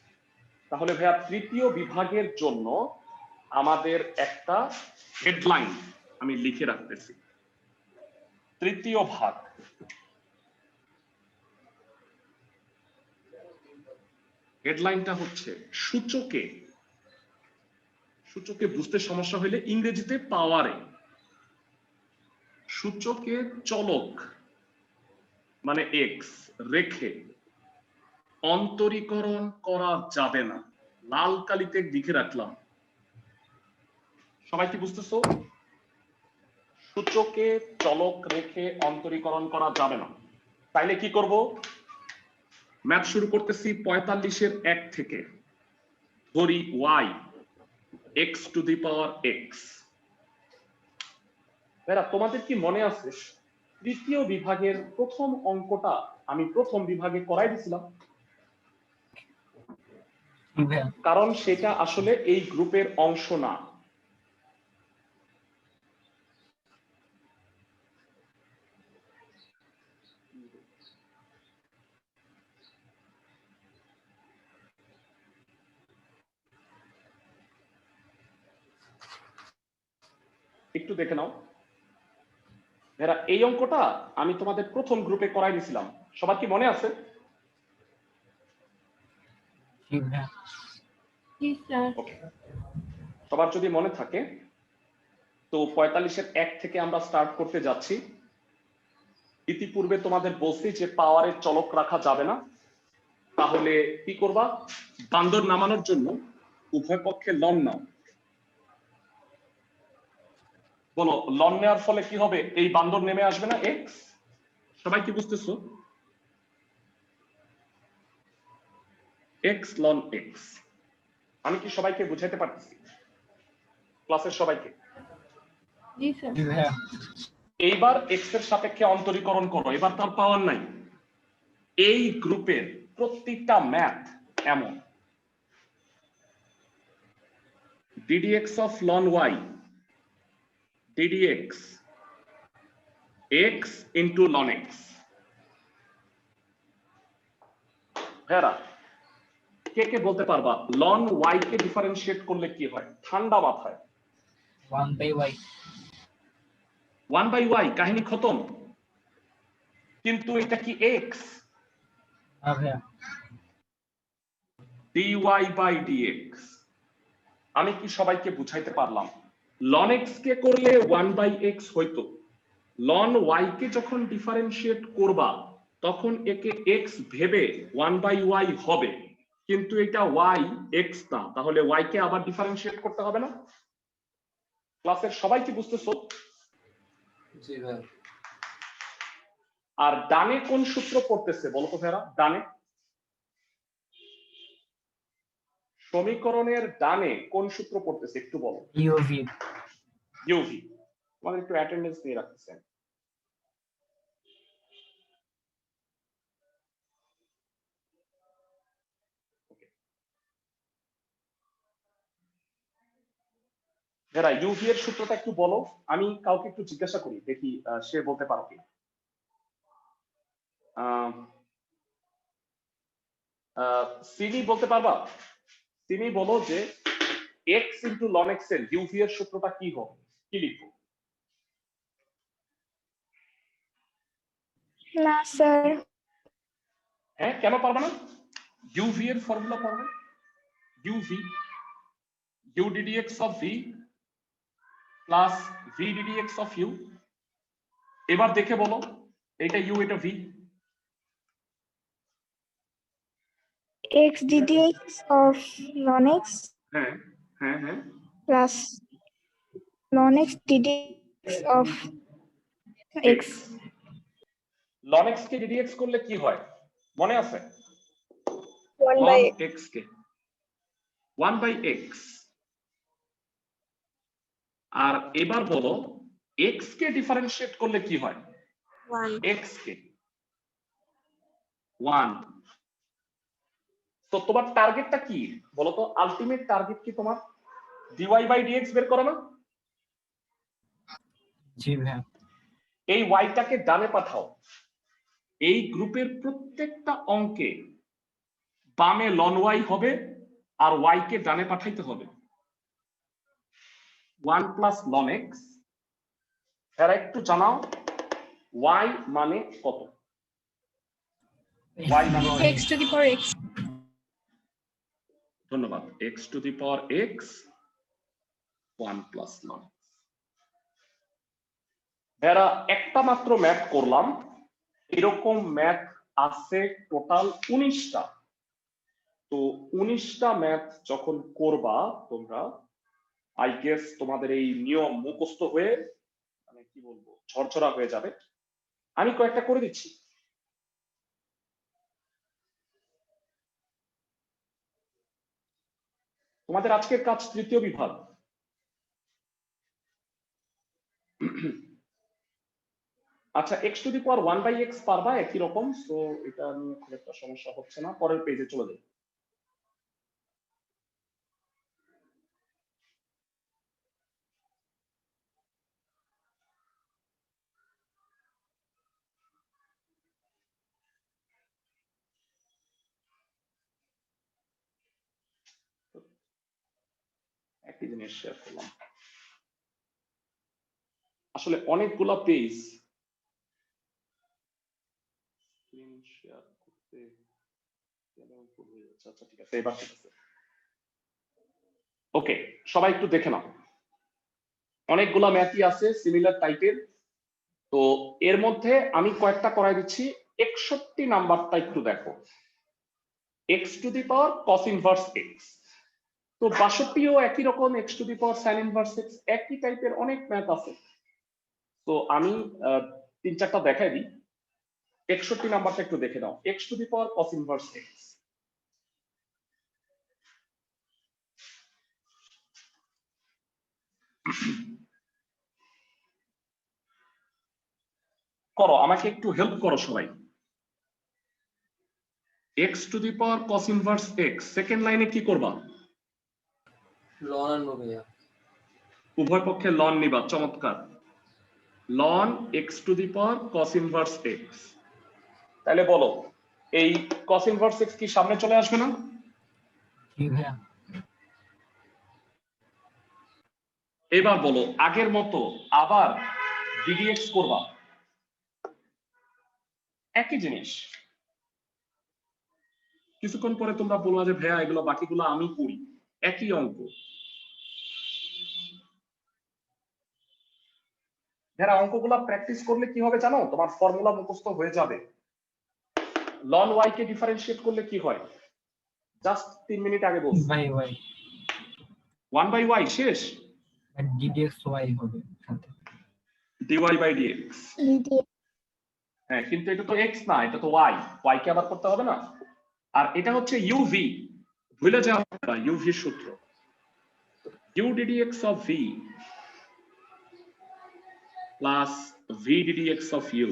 তাহলে ভাইয়া তৃতীয় বিভাগের জন্য আমাদের একটা হেডলাইন আমি লিখে রাখতেছি। তৃতীয় ভাগ, হেডলাইনটা হচ্ছে সূচকে। সূচকে বুঝতে সমস্যা হলে ইংরেজিতে পাওয়ারে। সূচকে চলক মানে এক্স রেখে অন্তরীকরণ করা যাবে না, লাল কালিতে লিখে রাখলাম। সবাই কি বুঝতেছো? সূচকে চলক রেখে অন্তরীকরণ করা যাবে না। তাইলে কি করব? ম্যাথ শুরু করতেছি 45 এর 1 থেকে। ধরি y x to the power x। এরা তোমাদের কি মনে আছে তৃতীয় বিভাগের প্রথম অঙ্কটা আমি প্রথম বিভাগে করাই দিছিলাম? কারণ সেটা আসলে এই গ্রুপের অংশ না। একটু দেখে নাও এরা, এই অঙ্কটা আমি তোমাদের প্রথম গ্রুপে করাই দিয়েছিলাম, সবার কি মনে আছে? ওকে, সবার যদি মনে থাকে তো 45 এর 1 থেকে আমরা স্টার্ট করতে যাচ্ছি। ইতিপূর্বে তোমাদের বলছি যে পাওয়ারের চলক রাখা যাবে না, তাহলে কি করবা? বান্দর নামানোর জন্য উভয় পক্ষে লন নাও। বলো, লন নেওয়ার ফলে কি হবে? এই বান্দর নেমে আসবে না এক্স। সবাই কি বুঝতেছো? X ln X. আমি কি সবাইকে বুঝাইতে পারতেছি? ক্লাসের সবাইকে? জি স্যার। এইবার এক্স এর সাপেক্ষে অন্তরীকরণ করো। এবার তার পাওয়ার নাই। এই গ্রুপের প্রত্যেকটা ম্যাথ এমন। ddx of ln y ddx x into ln x। ভেরা কে কে বলতে পারবা ln y কে ডিফারেন্সিয়েট করলে কি হয়? ঠান্ডা মাথায় 1/y। 1/y, কাহিনী খতম। কিন্তু এটা কি x? না ভাইয়া। dy by dx। আমি কি সবাইকে বুঝাইতে পারলাম? ln x কে করলে 1/x হইতো, ln y কে যখন ডিফারেন্সিয়েট করবা তখন একে x ভেবে 1/y হবে, কিন্তু এটা y x না, তাহলে y কে আবার ডিফারেন্সিয়েট করতে হবে না? ক্লাসের সবাই কি বুঝতেছো? জি ভাই। আর ডানে কোন সূত্র পড়তেছে বলো তো ভাইরা? ডানে সমীকরণের ডানে কোন সূত্র পড়তেছে একটু বলো। ইউভি। ইউভি। তোমাদের একটু অ্যাটেন্ডেন্স নিয়ে রাখতেছেন। যারা ইউভি এর সূত্রটা একটু বলো, আমি কাউকে একটু জিজ্ঞাসা করি দেখি সে বলতে পারো কি। সিমি বলতে পারবা? সিমি বলো যে x ইনটু ln x এর ইউভি এর সূত্রটা কি হবে, কি লিখবো? না স্যার। হ্যাঁ কেন পারবা না? ইউভি এর ফর্মুলা পারবে। UV u ddx of v plus v ddx of u। এবার দেখে বলো এটা u এটা v। x ddx of ln x হ্যাঁ হ্যাঁ হ্যাঁ plus ln x ddx of x। ln x K ddx করলে কি হয় মনে আছে? 1 by ln x K 1/x। আর এবার বলো x কে ডিফারেন্সিয়েট করলে কি হয়? 1 x কে 1। তো তোমার টার্গেটটা কি বলো তো? আলটিমেট টার্গেট কি তোমার? dy by dx বের করো না? জি ভাইয়া। এই y টাকে ডানে পাঠাও, এই গ্রুপের প্রত্যেকটা অঙ্কে বামে ln y হবে আর y কে ডানে পাঠাইতে হবে। 1 প্লাস ln x। এরা একটু জানাও y মানে কত? y মানে x to the power x। ধন্যবাদ। x to the power x 1 plus ln x। এরা একটা মাত্র ম্যাথ করলাম, এরকম ম্যাথ আছে টোটাল 19টা। তো 19টা ম্যাথ যখন করবা তোমরা, আই গেস তোমাদের এই নিয়ম মুখস্থ হয়ে মানে কি বলবো ঝরঝরা হয়ে যাবে। আমি কয়েকটা করে দিচ্ছি। তোমাদের আজকের কাজ তৃতীয় বিভাগ। আচ্ছা x to the power 1/x পারবা একই রকম, সো এটা নিয়ে খুব একটা সমস্যা হচ্ছে না। পরের পেজে চলে যাই। একই জিনিস শেয়ার করলাম, আসলে অনেকগুলা পেজ স্ক্রিন শেয়ার করতে কেন ভুল হয়ে যাচ্ছে। আচ্ছা ঠিক আছে, এবার ঠিক আছে। ওকে, সবাই একটু দেখে নাও। অনেকগুলা ম্যাথই আছে সিমিলার টাইপের। তো এর মধ্যে আমি কয়েকটা করাই দিচ্ছি। 61 নাম্বারটা একটু দেখো, x to the power cos inverse x। তো 62ও একই রকম x to the power sin inverse x, একই টাইপের অনেক ম্যাথ আছে। তো আমি 3-4টা দেখাই দিই। 61 নাম্বারটা একটু দেখে নাও, x to the power cos inverse x। করো, আমাকে একটু হেল্প করো সবাই। x to the power cos inverse x, second লাইনে কি করবা? লন আনবো ভাইয়া। উভয় পক্ষে লন নিবা, চমৎকার। Ln x to the power cos inverse x। তাহলে বলো এই cos ইনভার্স x কি সামনে চলে আসবে না? জি ভাইয়া। এবার বলো আগের মতো আবার ddx করবা। একই জিনিস। কিছুক্ষণ পরে তোমরা বলবা যে ভাইয়া এগুলো বাকিগুলো আমি করি, একই অঙ্ক। যারা অঙ্কগুলো প্র্যাকটিস করলে কি হবে জানো, তোমার ফর্মুলা মুখস্থ হয়ে যাবে। লন ওয়াই কে ডিফারেন্সিয়েট করলে কি হয়, জাস্ট 3 মিনিট আগে বলছি। বাই ওয়াই 1 বাই ওয়াই শেষ, ডিডিএক্স ওয়াই হবে সাথে dy বাই dx। হ্যাঁ কিন্তু এটা তো x না, এটা তো y, y কে আবার করতে হবে না। আর এটা হচ্ছে uv, ভুলে যাও uv এর সূত্র, u ddx of v plus v ddx of u।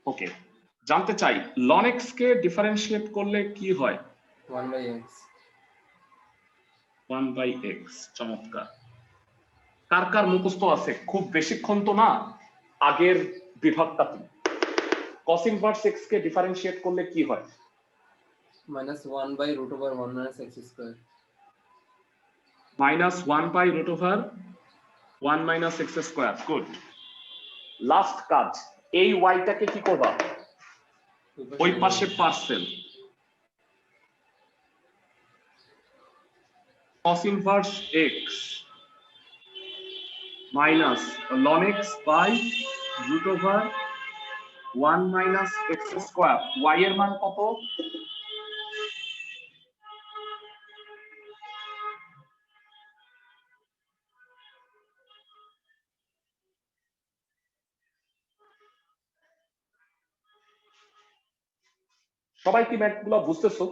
ওকে, জানতে চাই ln x কে ডিফারেন্সিয়েট করলে কি হয়? 1/x 1 by x। চমৎকার। কার কার মুখস্থ আছে? খুব বেশিক্ষণ তো না, আগের বিভাগটাতে cos inverse x কে ডিফারেন্সিয়েট করলে কি হয়? -1/√1 - x square. -1/√1 - x square. Good. Last কাজ, এই y টাকে কি করবা? ওই পাশে parcel. cos inverse x minus ln x by √1 - x square. y এর মান কত? সবাই কি ম্যাথগুলো বুঝতেছো?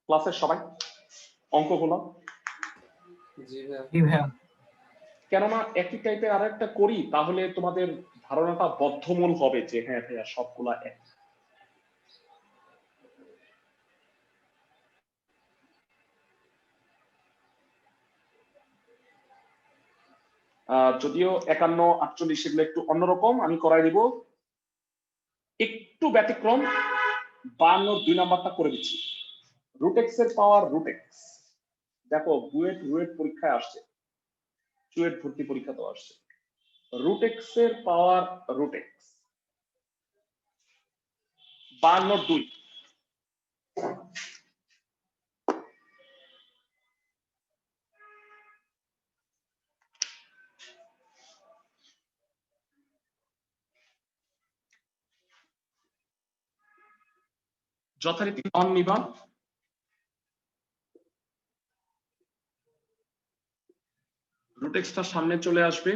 ক্লাসের সবাই অঙ্কগুলো? জি ভাইয়া। জি ভাইয়া কেননা একই টাইপের আর একটা করি, তাহলে তোমাদের ধারণাটা বদ্ধমূল হবে যে হ্যাঁ ভাইয়া সবগুলা এক। যদিও 51, 48 এগুলো একটু অন্যরকম, আমি করাই দিব। একটু ব্যতিক্রম, 52 2 নাম্বারটা করে দিচ্ছি। √x এর পাওয়ার √x। দেখো বুয়েট পরীক্ষায় আসছে, চুয়েট ভর্তি পরীক্ষাতেও আসছে। √x এর পাওয়ার √x 52 2। যথারীতি অন নিবা। √xটা সামনে চলে আসবে।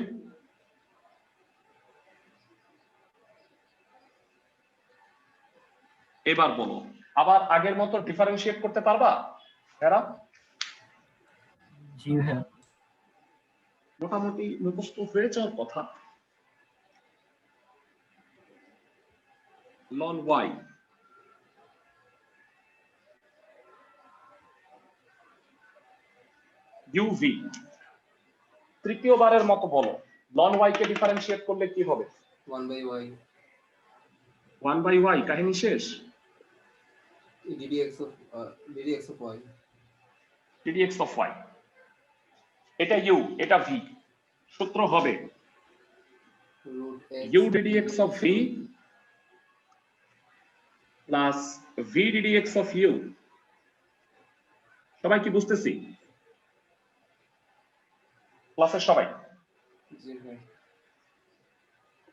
এবার বলো, আবার আগের মতো ডিফারেন্সিয়েট করতে পারবা? এরা জি ভাইয়া মোটামুটি মুখস্থ হয়ে যাওয়ার কথা। ln y uv। তৃতীয়বারের মতো বলো, ln y কে ডিফারেন্সিয়েট করলে কি হবে? 1/y 1 বাই y, কাহিনী শেষ। ddx of y। ddx of y, এটা u, এটা v। সূত্র হবে √x u ddx of v plus v ddx of u। সবাই কি বুঝতেছি? ক্লাসের সবাই? জি ভাই।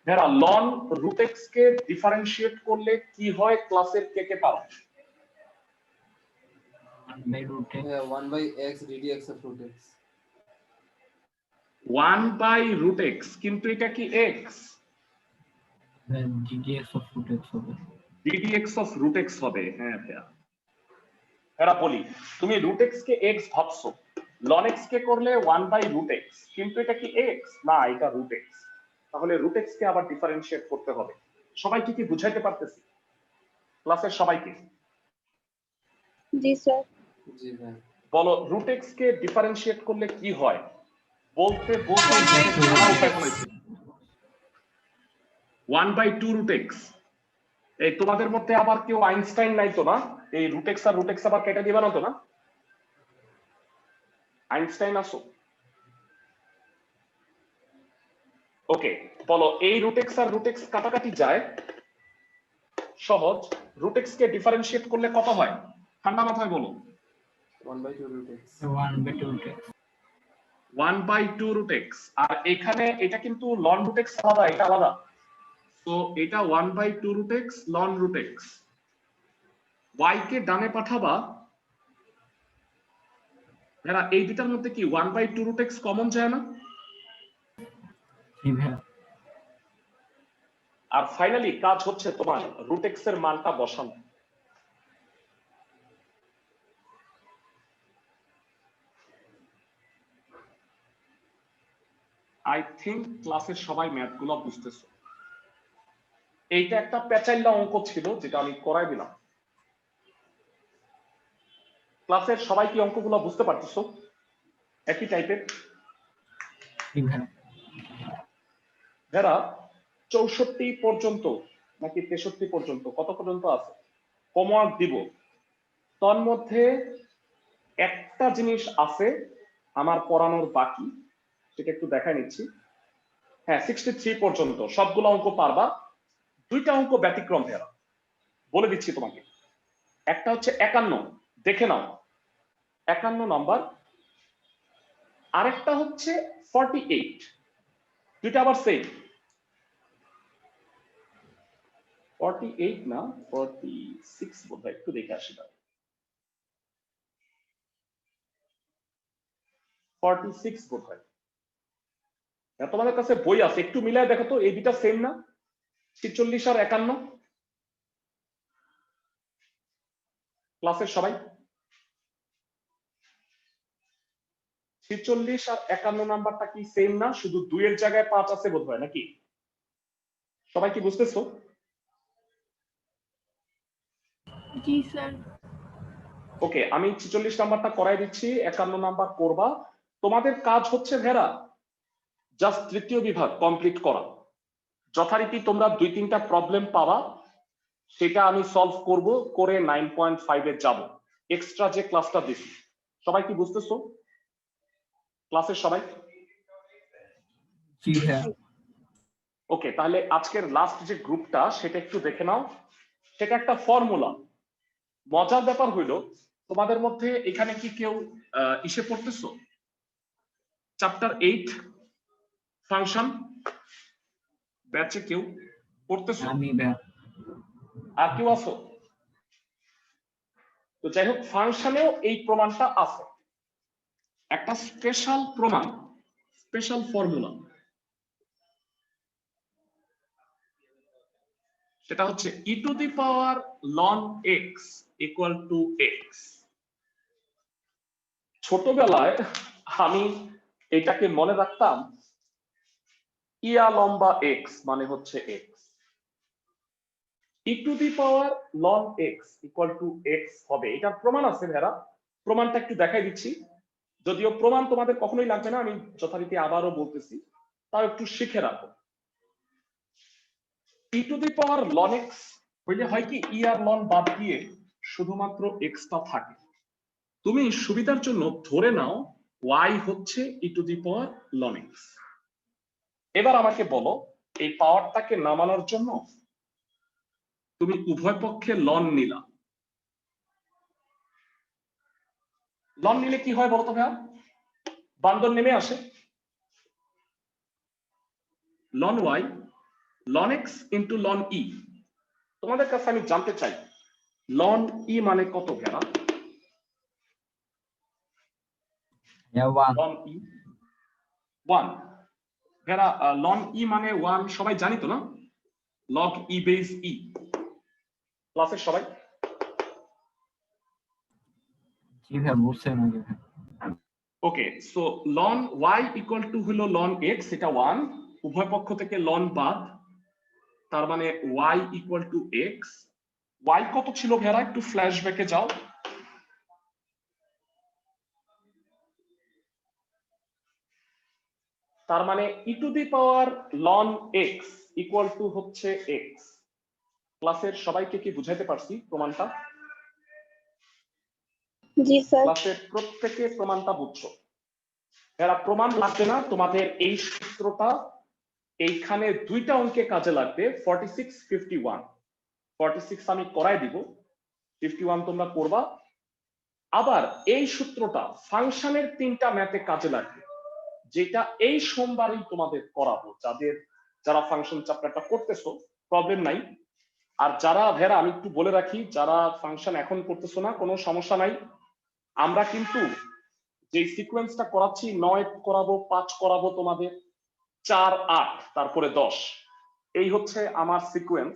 যারা ln √x কে ডিফারেন্সিয়েট করলে কি হয় ক্লাসের কে কে পারো? 1/√x ভাইয়া 1/x ddx of √x। 1 by √x, কিন্তু এটা কি x? ডিডিএক্স অফ √x হবে ddx of √x হবে। হ্যাঁ ভাইয়া, এরা বলি তুমি √x কে x ভাবছো, ln x কে করলে 1 বাই √x, কিন্তু এটা কি x না, এটা √x। তাহলে √x কে আবার ডিফারেন্সিয়েট করতে হবে। সবাই কি বুঝাইতে পারতেছি? ক্লাসের সবাইকে জি স্যার। জি ভাই। বলো √x কে ডিফারেন্সিয়েট করলে কি হয়? বলতে বলতে 1 বাই 2 √x। এই তোমাদের মধ্যে আবার কেউ আইনস্টাইন নাই তো না? এই √x আর √x আবার কেটে দিবা না তো না? আইনস্টাইন আসো? ওকে, বলো এই রুটেক্স আর রুটেক্স কাটাকাটি যায়, সহজ। রুটেক্স কে ডিফারেন্সিয়েট করলে কত হয়? ঠান্ডা মাথায় বলো। 1/2 root x 1/2 1/2 রুটেক্স। আর এখানে এটা কিন্তু লন রুটেক্স আলাদা, এটা আলাদা। তো এটা 1/2 রুটেক্স লন রুটেক্স। y কে ডানে পাঠাবা, এরা এই দুটার মধ্যে কি 1/2 রুটেক্স কমন যায় না? জি ভাইয়া। আর ফাইনালি কাজ হচ্ছে তোমার রুটেক্স এর মানটা বসানো। আই থিংক ক্লাসের সবাই ম্যাথ গুলো বুঝতেছো। এইটা একটা প্যাচাইল্লা অঙ্ক ছিল যেটা আমি করাই দিলাম। ক্লাসের সবাই কি অঙ্কগুলো বুঝতে পারতেছো? একই টাইপের। জি ভাইয়া। যারা 64 পর্যন্ত নাকি 63 পর্যন্ত, কত পর্যন্ত আছে হোমওয়ার্ক দিব, তার মধ্যে একটা জিনিস আছে আমার পড়ানোর বাকি, সেটা একটু দেখাই নিচ্ছি। হ্যাঁ, 63 পর্যন্ত সবগুলো অঙ্ক পারবা। দুইটা অঙ্ক ব্যতিক্রম হেরা, বলে দিচ্ছি তোমাকে। একটা হচ্ছে 51, দেখে নাও 51 নাম্বার। আরেকটা হচ্ছে 48, দুইটা আবার সেম। 48 না 46 বোধহয়, একটু দেখে আসি না। 46 বোধহয়। তোমাদের কাছে বই আছে, একটু মিলায় দেখো তো এই দুইটা সেম না? 46 আর 51। ক্লাসের সবাই 46 আর 51 নাম্বারটা কি সেম না? শুধু 2 এর জায়গায় 5 আছে বোধহয়, নাকি? সবাই কি বুঝতেছো? জি স্যার। ওকে, আমি 46 নাম্বারটা করাই দিচ্ছি, 51 নাম্বার করবা। তোমাদের কাজ হচ্ছে ভেরা জাস্ট তৃতীয় বিভাগ কমপ্লিট করা। যথারীতি তোমরা 2-3টা প্রবলেম পাবা, সেটা আমি সলভ করব, করে 9.5 এ যাব। এক্সট্রা যে ক্লাসটা দিছি, সবাই কি বুঝতেছো? ক্লাসের সবাই? জি ভাইয়া। ওকে, তাহলে আজকের লাস্ট যে গ্রুপটা সেটা একটু দেখে নাও। সেটা একটা ফর্মুলা। মজার ব্যাপার হইল, তোমাদের মধ্যে এখানে কি কেউ ইসে পড়তেছো চ্যাপ্টার 8 ফাংশন ব্যাচে কেউ পড়তেছো? আমি ভাইয়া। আর কেউ আছো? তো যাই হোক, ফাংশনেও এই প্রমাণটা আছে, একটা স্পেশাল প্রমাণ, স্পেশাল ফর্মুলা। সেটা হচ্ছে e two the power ln x equal to x। ছোটবেলায় আমি এটাকে মনে রাখতাম ইয়া লম্বা x মানে হচ্ছে x। e two the power ln x equal to x হবে, এটার প্রমাণ আছে ভেরা। প্রমাণটা একটু দেখাই দিচ্ছি, যদিও প্রমাণ তোমাদের কখনোই লাগবে না, আমি যথারীতি আবারও বলতেছি, তাও একটু শিখে রাখো। e two the power ln x হইলে হয় কি, ই আর লন বাদ দিয়ে শুধুমাত্র এক্সটা থাকে। তুমি সুবিধার জন্য ধরে নাও y হচ্ছে e two the power ln x। এবার আমাকে বলো, এই পাওয়ারটাকে নামানোর জন্য তুমি উভয় পক্ষে লন নিলা। লন নিলে কি হয় বলতো ভাইয়া? বান্দর নেমে আসে। Ln y ln x into ln e। তোমাদের কাছে আমি জানতে চাই ln e মানে কত ভেড়া? ln e 1 ভেড়া। ln e মানে 1 সবাই জানি তো না? log e base e। ক্লাসের সবাই? জি ভাইয়া, বুঝছেন আগে ভাইয়া। Okay, so ln y equal to হলো ln x, এটা 1, উভয় পক্ষ থেকে ln বাদ, তার মানে y equal two x। y কত ছিল ভেড়া? একটু ফ্ল্যাশব্যাকে যাও। তার মানে e two the power ln x equal to হচ্ছে x। ক্লাসের সবাইকে কি বুঝাইতে পারছি প্রমাণটা? জি স্যার। ক্লাসের প্রত্যেকে প্রমাণটা বুঝছো? এরা প্রমাণ লাগবে না, তোমাদের এই সূত্রটা এইখানে দুইটা অঙ্কে কাজে লাগবে 46 51। 46 আমি করাই দিব, 51 তোমরা করবা। আবার এই সূত্রটা ফাংশনের 3টা ম্যাথে কাজে লাগবে, যেটা এই সোমবারই তোমাদের করাবো। যারা ফাংশন চ্যাপ্টারটা করতেছো প্রবলেম নাই, আর যারা ভেরা আমি একটু বলে রাখি, যারা ফাংশন এখন করতেছো না কোনো সমস্যা নাই। আমরা কিন্তু যে সিকোয়েন্সটা করাচ্ছি 9 করাবো, 5 করাবো তোমাদের, 4 8 তারপরে 10, এই হচ্ছে আমার সিকোয়েন্স।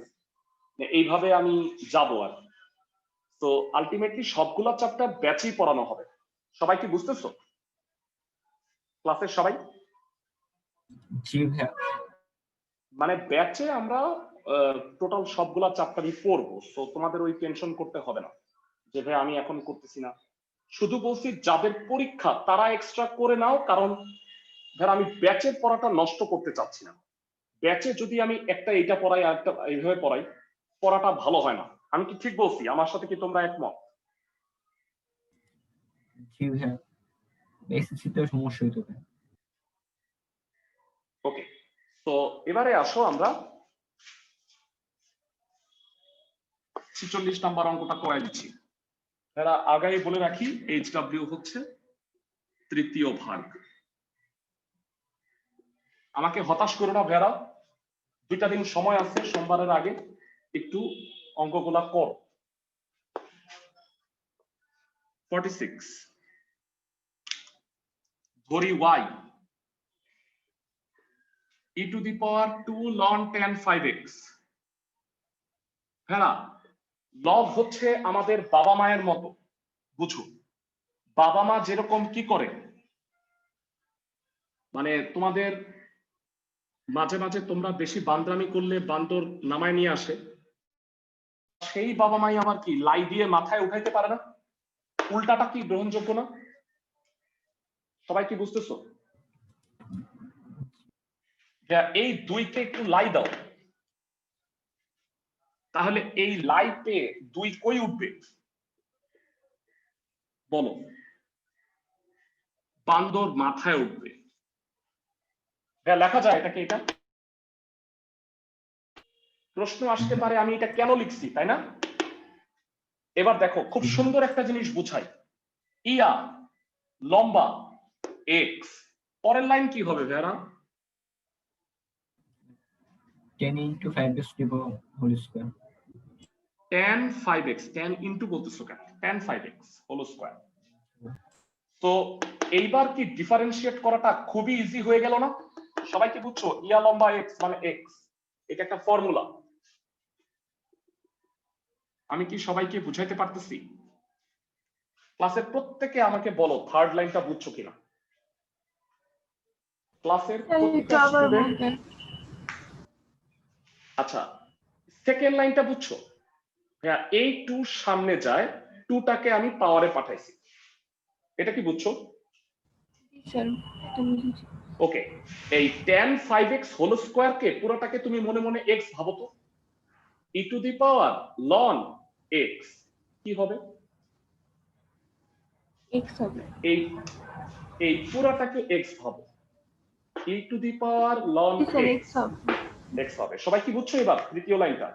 এইভাবে আমি যাব আর কি। তো আলটিমেটলি সবগুলা চ্যাপ্টার ব্যাচেই পড়ানো হবে। সবাই কি বুঝতেছো? ক্লাসের সবাই? জি ভাইয়া। মানে ব্যাচে আমরা টোটাল সবগুলা চ্যাপ্টারই পড়বো, সো তোমাদের ওই টেনশন করতে হবে না যে ভাই আমি এখন করতেছি না। শুধু বলছি যাদের পরীক্ষা তারা এক্সট্রা করে নাও, কারণ ধর আমি ব্যাচের পড়াটা নষ্ট করতে চাচ্ছি না। ব্যাচে যদি আমি একটা এইটা পড়াই আর একটা এইভাবে পড়াই, পড়াটা ভালো হয় না। আমি কি ঠিক বলছি? আমার সাথে কি তোমরা একমত? জি ভাইয়া, এসএসসি তে সমস্যা হইতো ভাইয়া। ওকে, তো এবারে আসো আমরা 46 নাম্বার অঙ্কটা করাই দিচ্ছি। এরা আগাই বলে রাখি HW হচ্ছে তৃতীয় ভাগ। আমাকে হতাশ করো না ভেরা, 2টা দিন সময় আছে, সোমবারের আগে একটু অঙ্কগুলা কর। 46 ধরি y e to the power 2 ln tan 5x। ভেরা, লব হচ্ছে আমাদের বাবা মায়ের মতো, বুঝো। বাবা মা যেরকম কি করে, মানে তোমাদের মাঝে মাঝে তোমরা বেশি বান্দরামি করলে বান্দর নামায় নিয়ে আসে, সেই বাবা মাই আবার কি লাই দিয়ে মাথায় উঠাইতে পারে না? উল্টাটা কি গ্রহণযোগ্য না? সবাই কি বুঝতেছো? এই 2কে একটু লাই দাও, তাহলে এই লাই পেয়ে 2 কই উঠবে বলো? বান্দর মাথায় উঠবে। লেখা যায় এটাকে? এটা প্রশ্ন আসতে পারে আমি এটা কেন লিখছি, তাই না? এবার দেখো খুব সুন্দর একটা জিনিস বুঝাই। ইয়া লম্বা এক্স, পরের লাইন কি হবে ভেরা? 10 into 5x to the power whole square। tan 5x, tan into বলতেছো কেন? tan 5x whole square. তো এইবার কি ডিফারেন্সিয়েট করাটা খুবই ইজি হয়ে গেল না? সবাই কি বুঝছো? ইয়া লম্বা x মানে x, এটা একটা ফর্মুলা। আমি কি সবাইকে বুঝাইতে পারতেছি? ক্লাসের প্রত্যেকে আমাকে বলো থার্ড লাইনটা বুঝছো কিনা? ক্লাসের প্রত্যেকটা স্টুডেন্ট। আচ্ছা, সেকেন্ড লাইনটা বুঝছো? হ্যাঁ, এই 2 সামনে যায়, 2টাকে আমি পাওয়ারে পাঠাইছি, এটা কি বুঝছো? ওকে, এই tan 5x হোল স্কয়ার কে পুরোটাকে তুমি মনে মনে x ভাবো তো। e two the power ln x কি হবে? x হবে। এই পুরোটাকে x ভাবো, e two the power ln x x হবে। সবাই কি বুঝছো এবার তৃতীয় লাইনটা?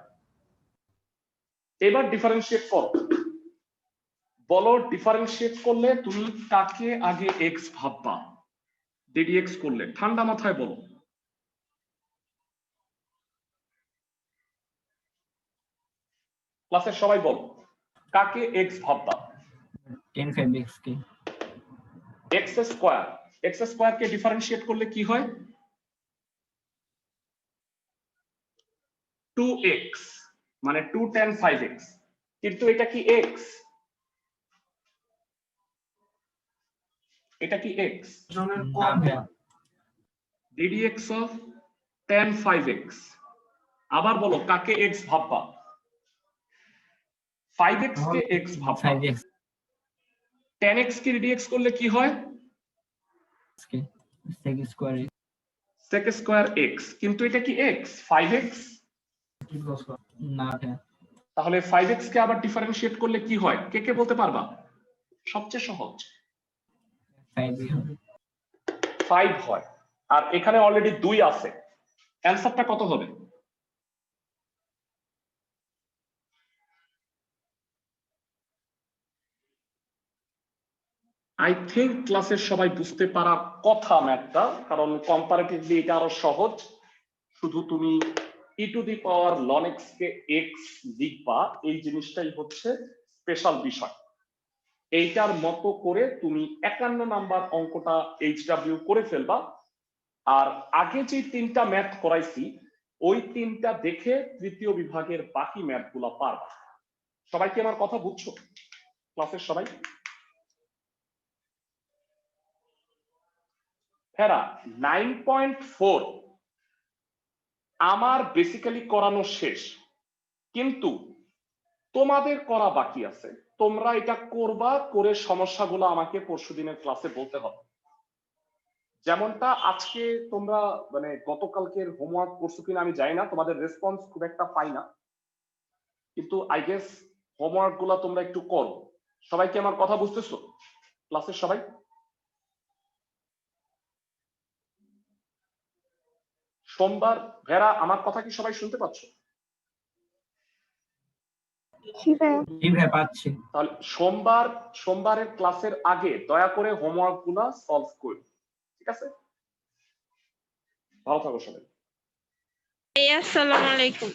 এবার ডিফারেন্সিয়েট করো, বলো ডিফারেন্সিয়েট করলে তুমি কাকে আগে x ভাববা? ddx করলে ঠান্ডা মাথায় বলো। ক্লাসের সবাই বলো কাকে x ভাববা? 10 5x কে। x স্কয়ার, x স্কয়ার কে ডিফারেন্সিয়েট করলে কি হয়? 2x মানে 2 tan 5x, কিন্তু এটা কি x? এটা কি x? না ভাইয়া। ddx of tan 5x। আবার বলো কাকে x ভাববা? 5x কে x ভাববা। 5x tan x কে ddx করলে কি হয়? কে sec square sec square x, কিন্তু এটা কি x? 5x? না ভাইয়া। তাহলে 5x কে আবার ডিফারেন্সিয়েট করলে কি হয়? কে কে বলতে পারবা? সবচেয়ে সহজ 5 হবে। 5 হয়, আর এখানে অলরেডি 2 আছে, অ্যান্সারটা কত হবে? আই থিঙ্ক ক্লাসের সবাই বুঝতে পারার কথা ম্যাথটা, কারণ কম্পারেটিভলি এটা আরো সহজ। শুধু তুমি ই টু দি পাওয়ার লন এক্স কে এক্স লিখবা, এই জিনিসটাই হচ্ছে স্পেশাল বিষয়। এইটার মতো করে তুমি 51 নাম্বার অঙ্কটা এইচডব্লিউ করে ফেলবা। আর আগে যে 3টা ম্যাথ করাইছি ওই 3টা দেখে তৃতীয় বিভাগের বাকি ম্যাথগুলো পারবা। সবাই কি আমার কথা বুঝছো ক্লাসের সবাই? ফেরা 9.4 আমার বেসিক্যালি করানো শেষ, কিন্তু তোমাদের করা বাকি আছে। তোমরা এটা করবা, করে সমস্যাগুলো আমাকে পরশুদিনের ক্লাসে বলতে হবে। যেমনটা আজকে তোমরা মানে গতকালকের হোমওয়ার্ক করছো কিনা আমি জানি না, তোমাদের রেসপন্স খুব একটা পাই না, কিন্তু আই গেস হোমওয়ার্ক গুলা তোমরা একটু করো। সবাই কি আমার কথা বুঝতেছো ক্লাসের সবাই? সোমবার ভেরা আমার কথা কি সবাই শুনতে পাচ্ছ? জি ভাই পাচ্ছি। তাহলে সোমবারের ক্লাসের আগে দয়া করে হোমওয়ার্ক গুলা সলভ করো, ঠিক আছে? ভালো থাকো সবাই। আসসালামু আলাইকুম।